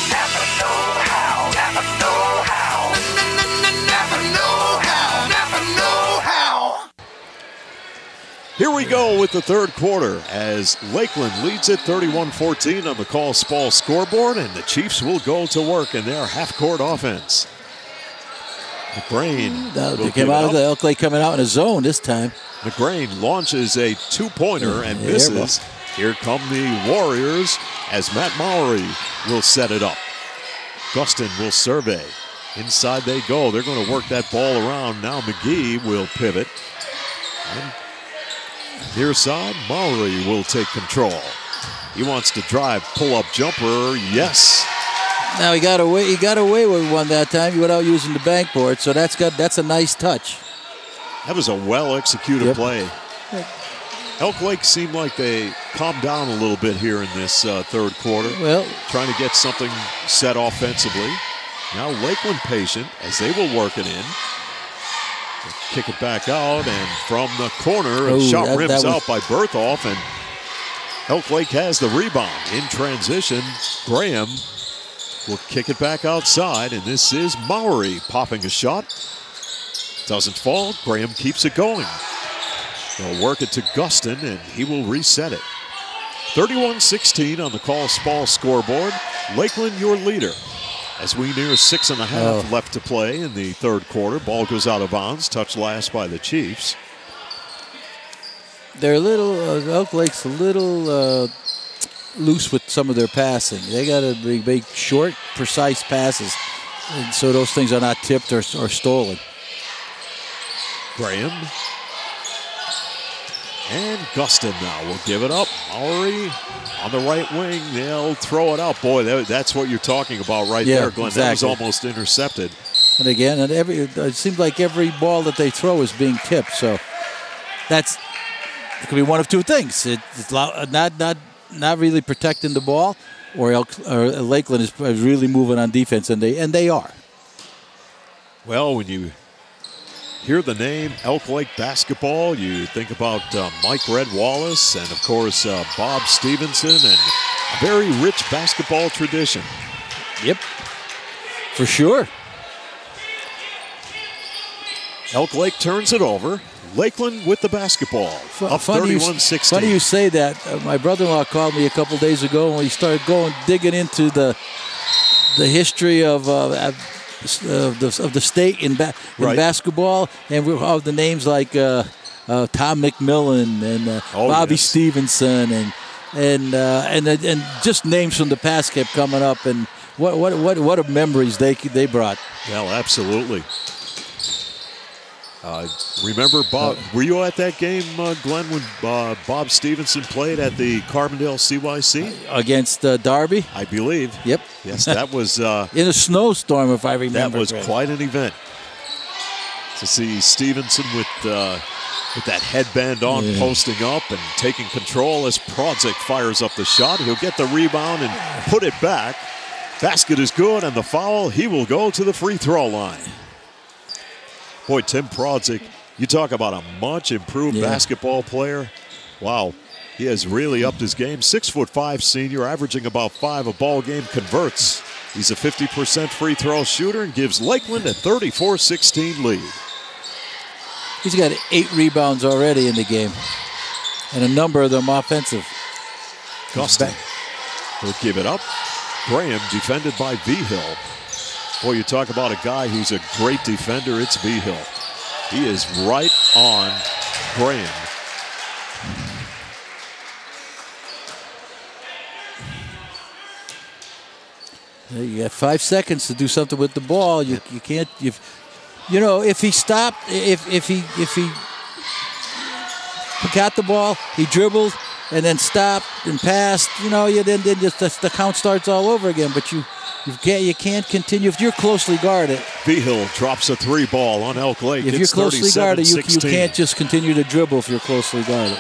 Napa know-how. Napa know-how. Napa know-how. Napa know-how. Here we go with the third quarter as Lakeland leads it 31-14 on the Call Spall scoreboard, and the Chiefs will go to work in their half-court offense. McGrain. They came out of the Elk Lake coming out in a zone this time. McGrain launches a two-pointer and misses. Here come the Warriors as Matt Mowry will set it up. Gustin will survey. Inside they go. They're going to work that ball around. Now McGee will pivot. And near side, Mowry will take control. He wants to drive, pull-up jumper. Yes. Now he got away with one that time without using the backboard, so that's good. That's a nice touch. That was a well-executed play. Elk Lake seemed like they calmed down a little bit here in this third quarter. Well, trying to get something set offensively. Now Lakeland patient as they will work it in. They'll kick it back out, and from the corner, a shot rims out by Berthoff, and Elk Lake has the rebound. In transition, Graham will kick it back outside, and this is Mowry popping a shot. Doesn't fall. Graham keeps it going. They'll work it to Gustin, and he will reset it. 31-16 on the Call Spall scoreboard. Lakeland, your leader. As we near 6.5 left to play in the third quarter. Ball goes out of bounds, touched last by the Chiefs. they're a little, Elk Lake's a little loose with some of their passing. They got to make short, precise passes, and so those things are not tipped or stolen. Graham. And Gustin now will give it up. Maury on the right wing. They'll throw it out. Boy, that's what you're talking about right there, Glenn. Exactly. That was almost intercepted. And again, it seems like every ball that they throw is being tipped. So it could be one of two things. It's not really protecting the ball, or Lakeland is really moving on defense, and they are. Well, when you hear the name Elk Lake basketball, you think about Mike Red Wallace and, of course, Bob Stevenson, and a very rich basketball tradition. Yep, for sure. Elk Lake turns it over. Lakeland with the basketball, up 31-16. Funny you say that. My brother-in-law called me a couple days ago, and we started digging into the history of the state in basketball, and we have the names like Tom McMillan and Bobby Stevenson, and just names from the past kept coming up, and what memories they brought. Well, absolutely. Remember, Bob? Were you at that game, Glenn, when Bob Stevenson played at the Carbondale CYC against Darby? I believe. Yep. Yes, that was in a snowstorm, if I remember. That was quite an event to see Stevenson with that headband on, posting up and taking control as Prodzik fires up the shot. He'll get the rebound and put it back. Basket is good, and the foul. He will go to the free throw line. Boy, Tim Prodzik, you talk about a much improved basketball player. Wow, he has really upped his game. 6'5" senior, averaging about 5 a ball game, converts. He's a 50% free throw shooter and gives Lakeland a 34-16 lead. He's got 8 rebounds already in the game, and a number of them offensive. Gustin will give it up. Graham defended by Vigil. Boy, you talk about a guy who's a great defender, it's Vigil. He is right on Graham. You got 5 seconds to do something with the ball. You can't. If he stopped, if he got the ball, he dribbled and then stopped and passed. Then just the count starts all over again. But you can't continue if you're closely guarded. Vigil drops a 3 ball on Elk Lake. If you're closely guarded, you can't just continue to dribble if you're closely guarded.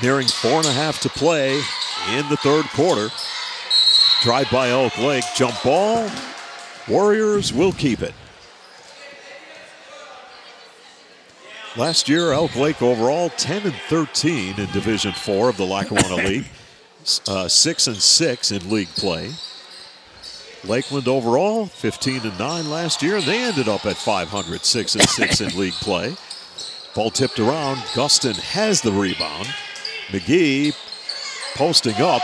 Nearing 4.5 to play in the third quarter. Drive by Elk Lake, jump ball. Warriors will keep it. Last year, Elk Lake overall 10-13 in Division IV of the Lackawanna League. 6-6 in league play. Lakeland overall 15-9 last year, and they ended up at 500, 6-6 in league play. Ball tipped around. Gustin has the rebound. McGee posting up.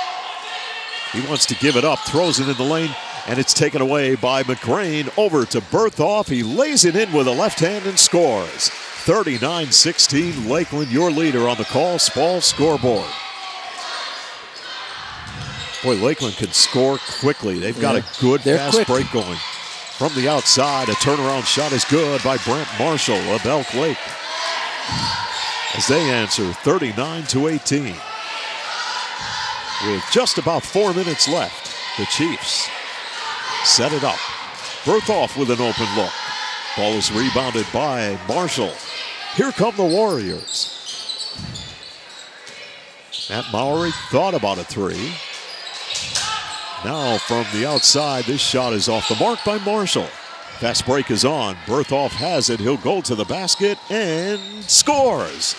He wants to give it up, throws it in the lane, and it's taken away by McCrane. Over to Berthoff. He lays it in with a left hand and scores. 39-16, Lakeland, your leader on the Call Spall scoreboard. Boy, Lakeland can score quickly. They've got a good fast break going. From the outside, a turnaround shot is good by Brent Marshall of Elk Lake. As they answer 39-18. With just about 4 minutes left, the Chiefs set it up. Berthoff with an open look. Ball is rebounded by Marshall. Here come the Warriors. Matt Maury thought about a 3. Now from the outside, this shot is off the mark by Marshall. Fast break is on. Berthoff has it. He'll go to the basket and scores.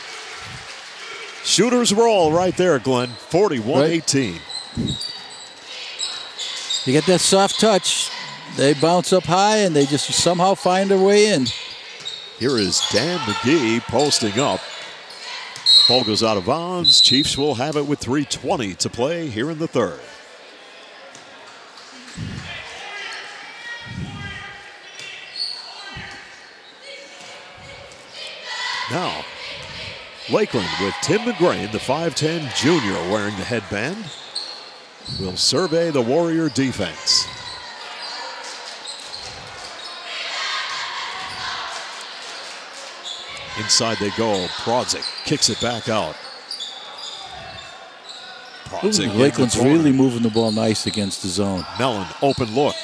Shooters roll right there, Glenn. 41-18. You get that soft touch. They bounce up high, and they just somehow find their way in. Here is Dan McGee posting up. Ball goes out of bounds. Chiefs will have it with 3:20 to play here in the third. Now, Lakeland with Tim McGrain, the 5'10 junior wearing the headband, will survey the Warrior defense. Inside they go. Prodzik kicks it back out. Prodzik Lakeland's really moving the ball nice against the zone. Mellon, open look.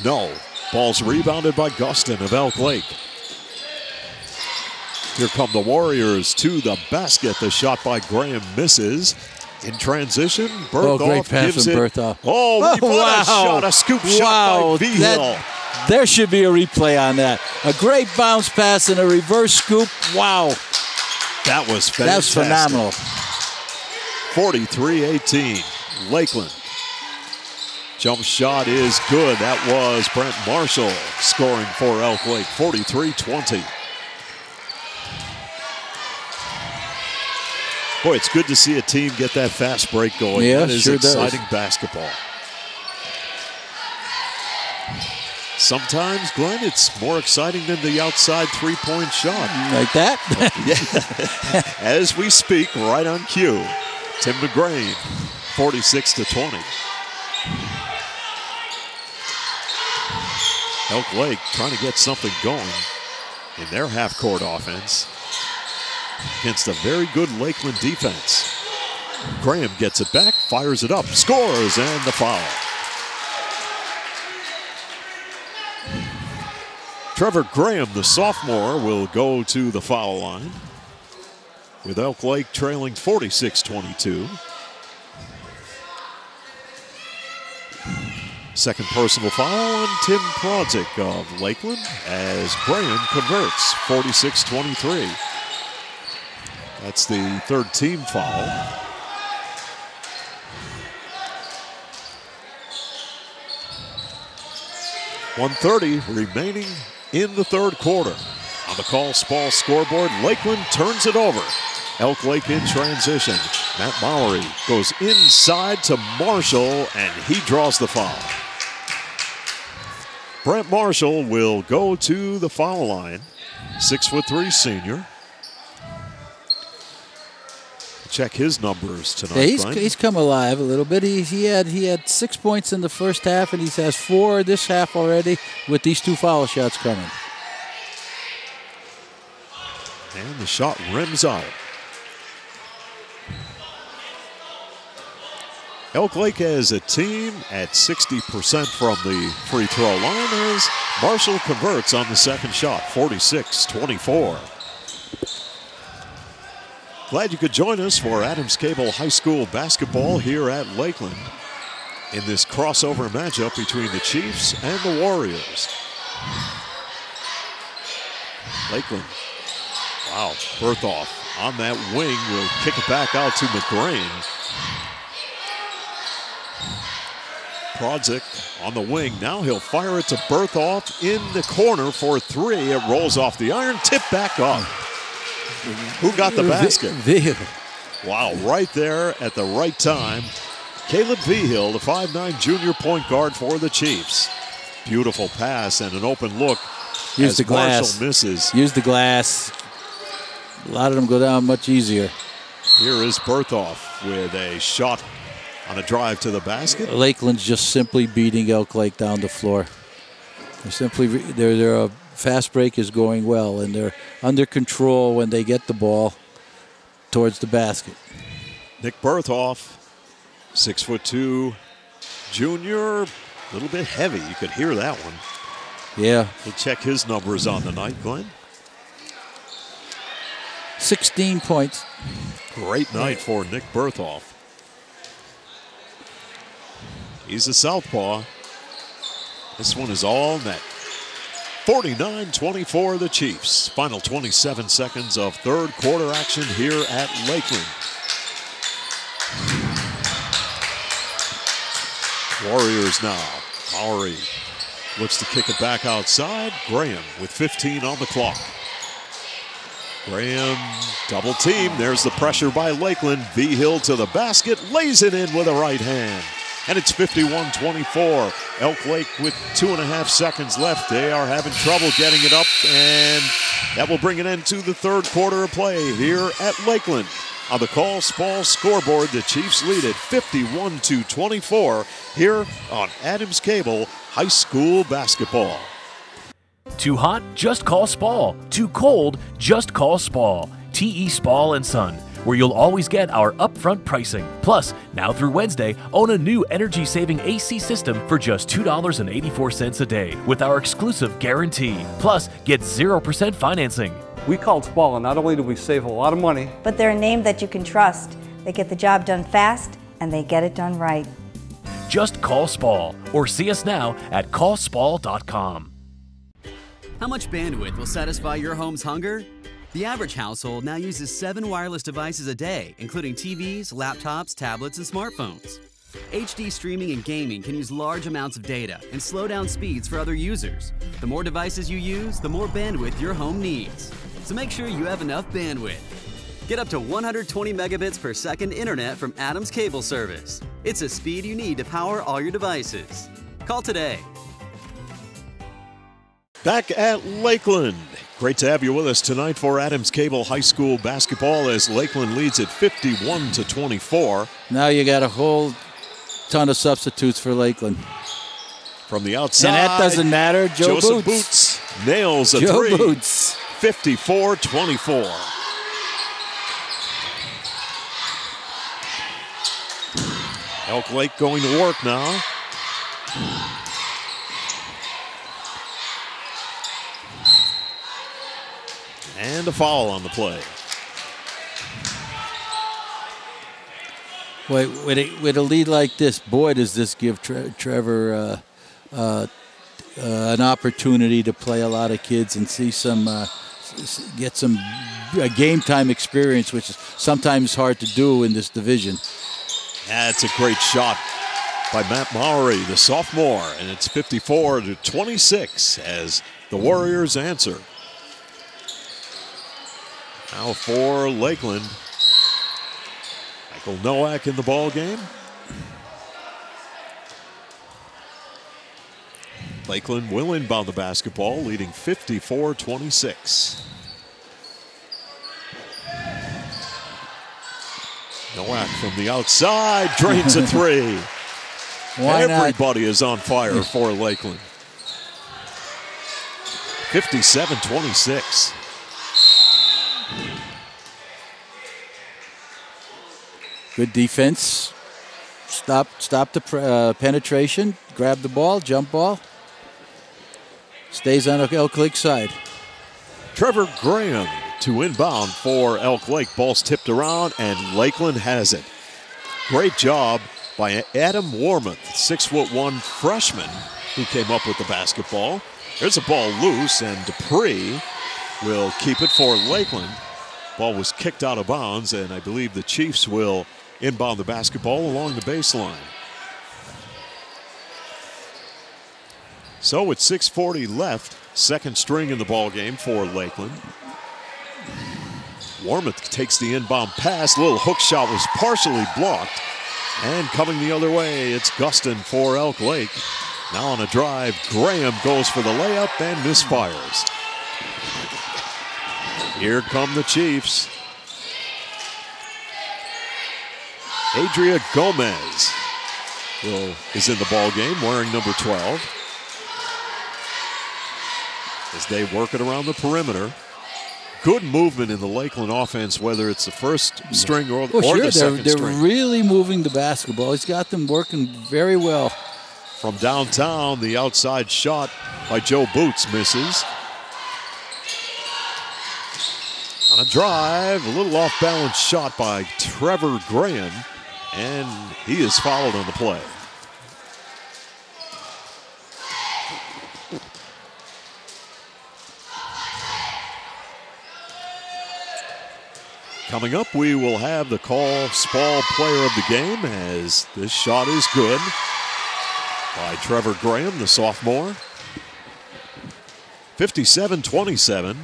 No. Ball's rebounded by Gustin of Elk Lake. Here come the Warriors to the basket. The shot by Graham misses. In transition, Berthoff great pass gives from it. Berthoff. Oh, wow. a shot, a scoop shot by Vigil. There should be a replay on that. A great bounce pass and a reverse scoop. Wow. That was fantastic. That's phenomenal. 43-18, Lakeland. Jump shot is good. That was Brent Marshall scoring for Elk Lake, 43-20. Boy, it's good to see a team get that fast break going. Yeah, that is sure exciting does. basketball. Sometimes, Glenn, it's more exciting than the outside three-point shot. Like that? Yeah. As we speak, right on cue, Tim McGrain, 46-20. Elk Lake trying to get something going in their half-court offense against a very good Lakeland defense. Graham gets it back, fires it up, scores, and the foul. Trevor Graham, the sophomore, will go to the foul line with Elk Lake trailing 46-22. Second personal foul on Tim Prodzik of Lakeland as Graham converts, 46-23. That's the third team foul. .130 remaining in the third quarter. On the Call Spall scoreboard, Lakeland turns it over. Elk Lake in transition. Matt Mowry goes inside to Marshall, and he draws the foul. Brent Marshall will go to the foul line. 6'3" senior. Check his numbers tonight. Yeah, he's come alive a little bit. He had 6 points in the first half, and he has 4 this half already with these 2 foul shots coming. And the shot rims out. Elk Lake as a team at 60% from the free throw line as Marshall converts on the second shot, 46-24. Glad you could join us for Adams Cable High School basketball here at Lakeland in this crossover matchup between the Chiefs and the Warriors. Lakeland, wow, Berthoff on that wing will kick it back out to McGrain. Prodzik on the wing. Now he'll fire it to Berthoff in the corner for 3. It rolls off the iron, tip back up. Who got the basket? Vigil. Wow, right there at the right time. Caleb Vigil, the 5'9" junior point guard for the Chiefs. Beautiful pass and an open look. Use as the glass. Marshall misses. Use the glass. A lot of them go down much easier. Here is Berthoff with a shot on a drive to the basket. Lakeland's just simply beating Elk Lake down the floor. They're simply their fast break is going well, and they're under control when they get the ball towards the basket. Nick Berthoff, 6'2", junior, a little bit heavy. You could hear that one. Yeah. We'll check his numbers on the night, Glenn. 16 points. Great night for Nick Berthoff. He's a southpaw. This one is all net. 49-24 the Chiefs. Final 27 seconds of third quarter action here at Lakeland. Warriors now. Mowry looks to kick it back outside. Graham with 15 on the clock. Graham double team. There's the pressure by Lakeland. Vigil to the basket. Lays it in with a right hand. and it's 51-24. Elk Lake with 2.5 seconds left. They are having trouble getting it up, and that will bring an end to the third quarter of play here at Lakeland. On the Call Spall scoreboard, the Chiefs lead at 51-24 here on Adams Cable High School Basketball. Too hot? Just call Spall. Too cold? Just call Spall. TE Spall & Son, where you'll always get our upfront pricing. Plus, now through Wednesday, own a new energy-saving AC system for just $2.84 a day with our exclusive guarantee. Plus, get 0% financing. We called Spall, and not only do we save a lot of money, But they're a name that you can trust. They get the job done fast, and they get it done right. Just call Spall or see us now at callspall.com. How much bandwidth will satisfy your home's hunger? The average household now uses 7 wireless devices a day, including TVs, laptops, tablets, and smartphones. HD streaming and gaming can use large amounts of data and slow down speeds for other users. The more devices you use, the more bandwidth your home needs. So make sure you have enough bandwidth. Get up to 120 megabits per second internet from Adams Cable Service. It's a speed you need to power all your devices. Call today. Back at Lakeland. Great to have you with us tonight for Adams Cable High School basketball as Lakeland leads at 51-24. Now you got a whole ton of substitutes for Lakeland. From the outside, And that doesn't matter. Joseph Boots nails a Joe three. Boots. 54-24. Elk Lake going to work now. And a foul on the play. Wait, with a lead like this, boy, does this give Trevor an opportunity to play a lot of kids and see get some game time experience, which is sometimes hard to do in this division. That's a great shot by Matt Mowry, the sophomore, and it's 54-26 as the Warriors answer. Now for Lakeland, Michael Nowak in the ball game. Lakeland will inbound the basketball, leading 54-26. Nowak from the outside drains a three. Why not? Everybody is on fire for Lakeland. 57-26. Good defense. Stop the penetration. Grab the ball. Jump ball. Stays on the Elk Lake side. Trevor Graham to inbound for Elk Lake. Ball's tipped around, and Lakeland has it. Great job by Adam Warmuth, 6'1" freshman, who came up with the basketball. There's a ball loose, and Dupree will keep it for Lakeland. Ball was kicked out of bounds, and I believe the Chiefs will inbound the basketball along the baseline. So with 6:40 left, second string in the ball game for Lakeland. Warmuth takes the inbound pass. Little hook shot was partially blocked. And coming the other way, it's Gustin for Elk Lake. Now on a drive, Graham goes for the layup and misfires. Here come the Chiefs. Adria Gomez is in the ball game, wearing number 12. As they work it around the perimeter. Good movement in the Lakeland offense, whether it's the first string or the second they're string. really moving the basketball. He's got them working very well. From downtown, the outside shot by Joe Boots misses. On a drive, a little off-balance shot by Trevor Graham, and he is fouled on the play. Coming up, we will have the Call Spall player of the game, as this shot is good by Trevor Graham, the sophomore. 57-27.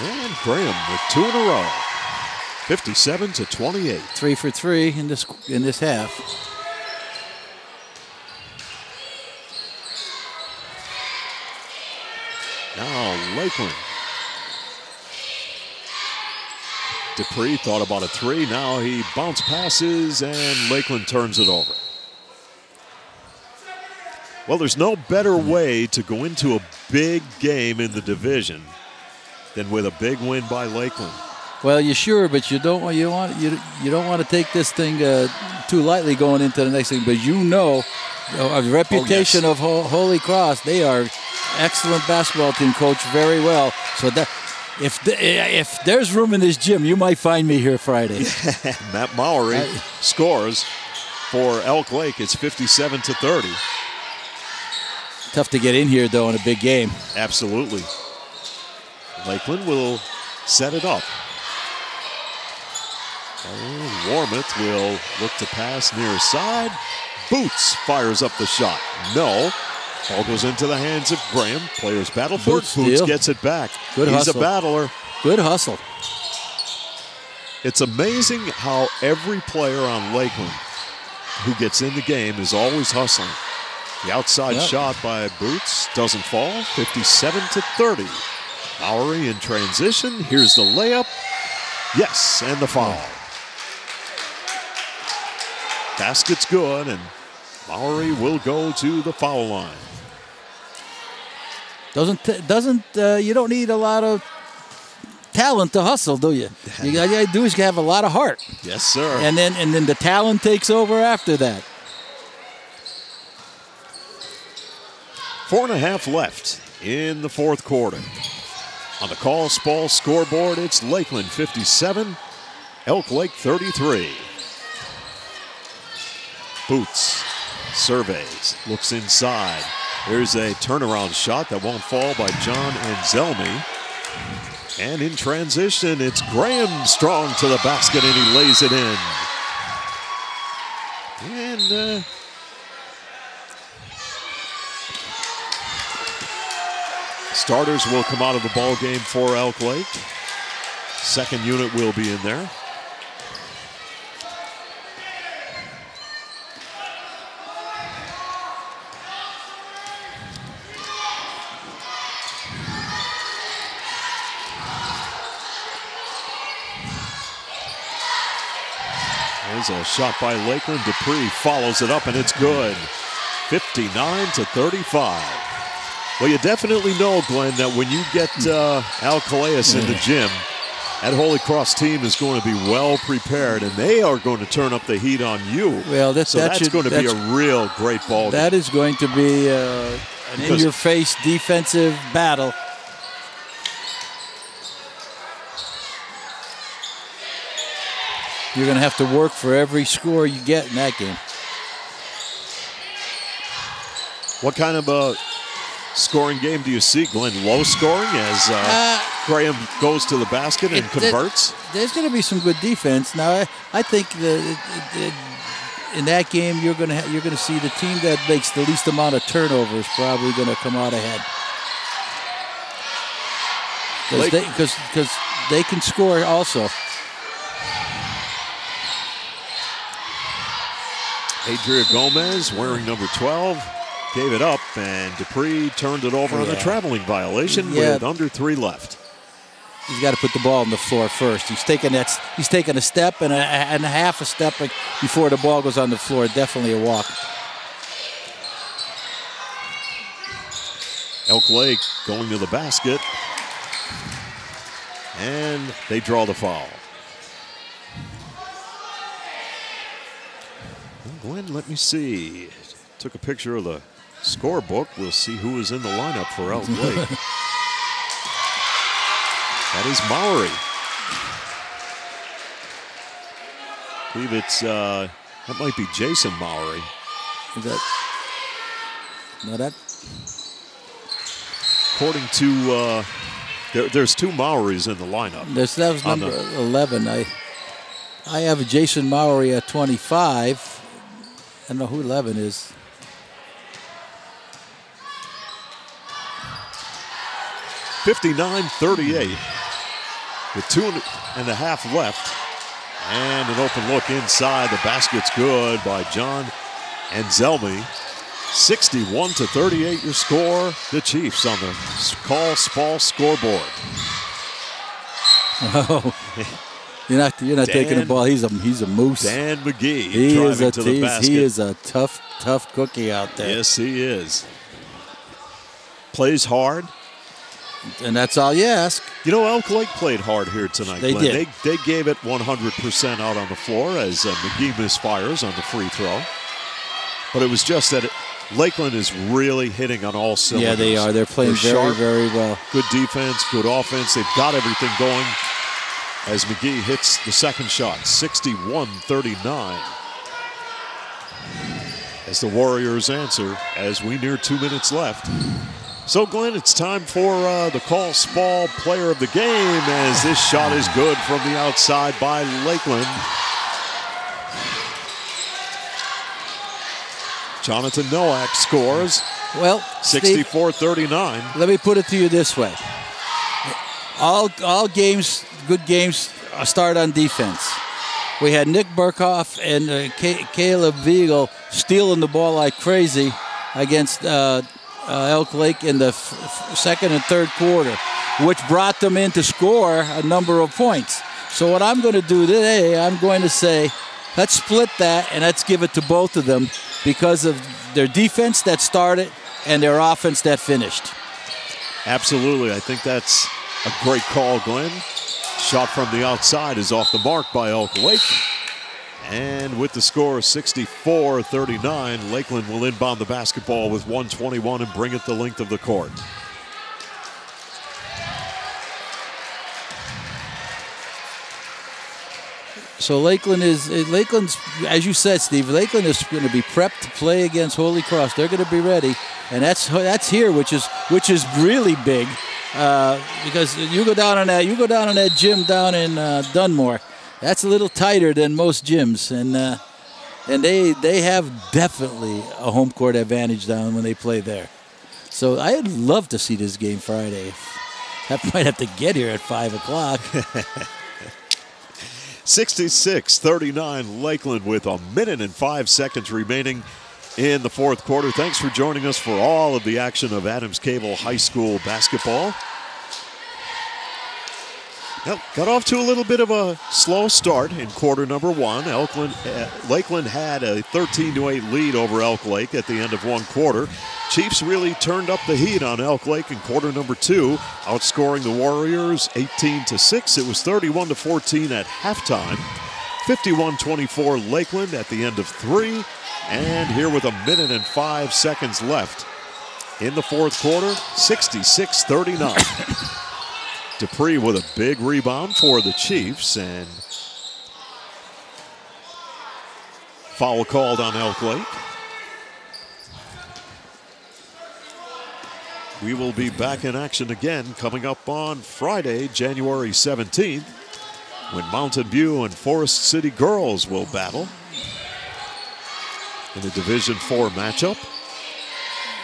And Graham with two in a row. 57-28. 3 for 3 in this half. Now Lakeland. Dupree thought about a three. Now he bounce passes and Lakeland turns it over. Well, there's no better way to go into a big game in the division than with a big win by Lakeland. Well, you're sure, but you don't want to take this thing too lightly going into the next thing. But a reputation of Holy Cross, they are excellent basketball team, coached very well. So that if there's room in this gym, you might find me here Friday. Matt Mowry scores for Elk Lake. It's 57-30. Tough to get in here, though, in a big game. Absolutely. Lakeland will set it up. And Warmouth will look to pass near side. Boots fires up the shot. No. Ball goes into the hands of Graham. Players battle for it. Boots gets it back. Good He's hustle. a battler. Good hustle. It's amazing how every player on Lakeland who gets in the game is always hustling. The outside shot by Boots doesn't fall. 57-30. Mowry in transition. Here's the layup. Yes, and the foul. Basket's good, and Mowry will go to the foul line. You don't need a lot of talent to hustle, do you? You got to do is have a lot of heart. Yes, sir. And then the talent takes over after that. 4.5 left in the fourth quarter. On the Call Spall scoreboard, it's Lakeland 57, Elk Lake 33. Boots surveys, looks inside. There's a turnaround shot that won't fall by John Anselmi. And in transition, it's Graham Strong to the basket, and he lays it in. And starters will come out of the ball game for Elk Lake. Second unit will be in there. There's a shot by Lakeland. Dupree follows it up, and it's good. 59-35. Well, you definitely know, Glenn, that when you get Al Calais in the gym, that Holy Cross team is going to be well prepared, and they are going to turn up the heat on you. Well, that's going to be a real great ball game. That is going to be an in-your-face defensive battle. You're going to have to work for every score you get in that game. What kind of a scoring game do you see, Glenn? Low scoring as Graham goes to the basket and converts? There's going to be some good defense. Now, I think in that game you're going to see the team that makes the least amount of turnovers probably going to come out ahead. Because they can score also. Adria Gomez wearing number 12. Gave it up, and Dupree turned it over on a traveling violation with under 3 left. He's got to put the ball on the floor first. He's taking a step and a half a step before the ball goes on the floor. Definitely a walk. Elk Lake going to the basket, and they draw the foul. Glenn, let me see. Took a picture of the scorebook. We'll see who is in the lineup for Elk Lake. That is Mowry. I believe it's, that might be Jason Mowry. Is that? No, that. According to, there's 2 Mowrys in the lineup. That was number 11. I have Jason Mowry at 25. I don't know who 11 is. .59-38 with 2.5 left And an open look inside. The basket's good by John Anselmi. 61-38 your score. The Chiefs on the Call Spall scoreboard. Oh, you're not taking the ball. He's a moose. Dan McGee driving to the basket. He is a tough cookie out there. Yes, he is. Plays hard. And that's all you ask. You know, Elk Lake played hard here tonight. They Glenn. did. They gave it 100% out on the floor as McGee misfires on the free throw. But it was just that Lakeland is really hitting on all cylinders. Yeah, they are. They're playing very well. Good defense, good offense. They've got everything going as McGee hits the second shot, 61-39. As the Warriors answer as we near 2 minutes left. So, Glenn, it's time for the Call Spall player of the game as this shot is good from the outside by Lakeland. Jonathan Nowak scores. Well, 64-39. Let me put it to you this way. All games, good games, start on defense. We had Nick Burkhoff and Caleb Viegel stealing the ball like crazy against Elk Lake in the second and third quarter, which brought them in to score a number of points. So what I'm going to do today, I'm going to say, let's split that and let's give it to both of them because of their defense that started and their offense that finished. Absolutely. I think that's a great call, Glenn. Shot from the outside is off the mark by Elk Lake. And with the score 64-39, Lakeland will inbound the basketball with 1:21 and bring it the length of the court. So Lakeland's, as you said, Steve, Lakeland is going to be prepped to play against Holy Cross. They're going to be ready, and that's here, which is really big, because you go down on that gym down in Dunmore. That's a little tighter than most gyms, and they have definitely a home court advantage down when they play there. So I'd love to see this game Friday. I might have to get here at 5 o'clock. 66-39 Lakeland with 1 minute and 5 seconds remaining in the fourth quarter. Thanks for joining us for all of the action of Adams Cable High School basketball. Well, got off to a little bit of a slow start in quarter number one. Lakeland had a 13-8 lead over Elk Lake at the end of one quarter. Chiefs really turned up the heat on Elk Lake in quarter number two, outscoring the Warriors 18-6. It was 31-14 at halftime. 51-24 Lakeland at the end of three. And here with 1 minute and 5 seconds left in the fourth quarter, 66-39. Dupree with a big rebound for the Chiefs, and foul called on Elk Lake. We will be back in action again coming up on Friday, January 17th, when Mountain View and Forest City Girls will battle in the Division IV matchup.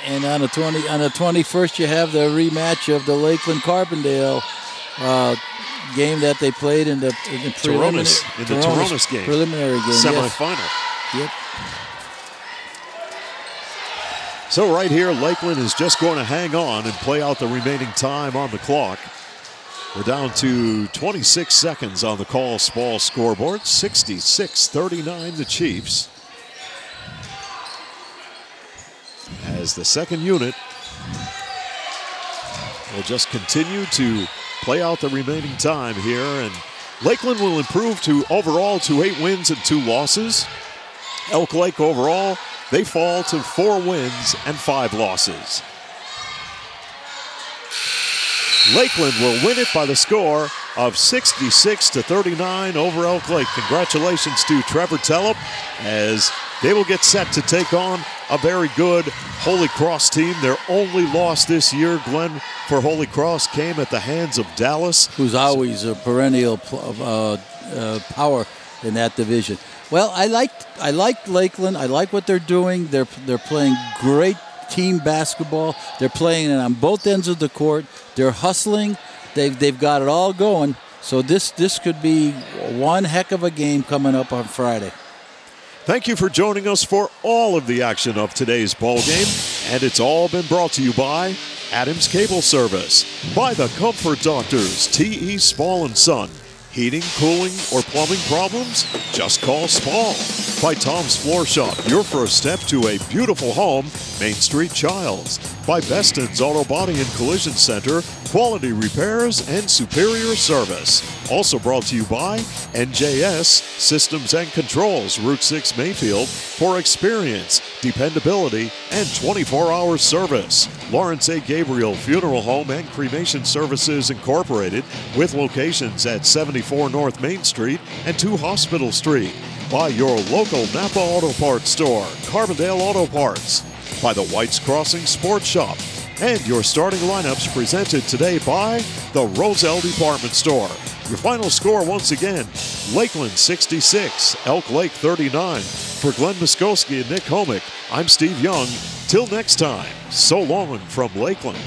And on the 21st, you have the rematch of the Lakeland Carbondale game that they played in the Toronis game, preliminary game, semifinal. Yes. Yep. So right here, Lakeland is just going to hang on and play out the remaining time on the clock. We're down to 26 seconds on the Call Spall scoreboard. 66-39 the Chiefs. As the second unit will just continue to play out the remaining time here, and Lakeland will improve to 8 wins and 2 losses. Elk Lake overall, they fall to 4 wins and 5 losses. Lakeland will win it by the score of 66-39 over Elk Lake. Congratulations to Trevor Tellep as they will get set to take on a very good Holy Cross team. Their only loss this year, Glenn, for Holy Cross came at the hands of Dallas, who's always a perennial power in that division. Well, I like Lakeland. I like what they're doing. They're playing great team basketball. They're playing it on both ends of the court. They're hustling. They've got it all going. So this could be one heck of a game coming up on Friday. Thank you for joining us for all of the action of today's ball game, and it's all been brought to you by Adams Cable Service, by the Comfort Doctors, T.E. Spall & Son. Heating, cooling, or plumbing problems? Just call Spall. By Tom's Floor Shop, your first step to a beautiful home, Main Street, Childs. By Beston's Auto Body and Collision Center, quality repairs and superior service. Also brought to you by NJS Systems and Controls, Route 6 Mayfield, for experience, dependability, and 24-hour service. Lawrence A. Gabriel Funeral Home and Cremation Services Incorporated, with locations at 74 North Main Street and 2 Hospital Street. By your local Napa Auto Parts store, Carbondale Auto Parts. By the White's Crossing Sports Shop. And your starting lineups presented today by the Roselle Department Store. Your final score once again, Lakeland 66, Elk Lake 39. For Glenn Muskowski and Nick Homick, I'm Steve Young. Till next time, so long from Lakeland.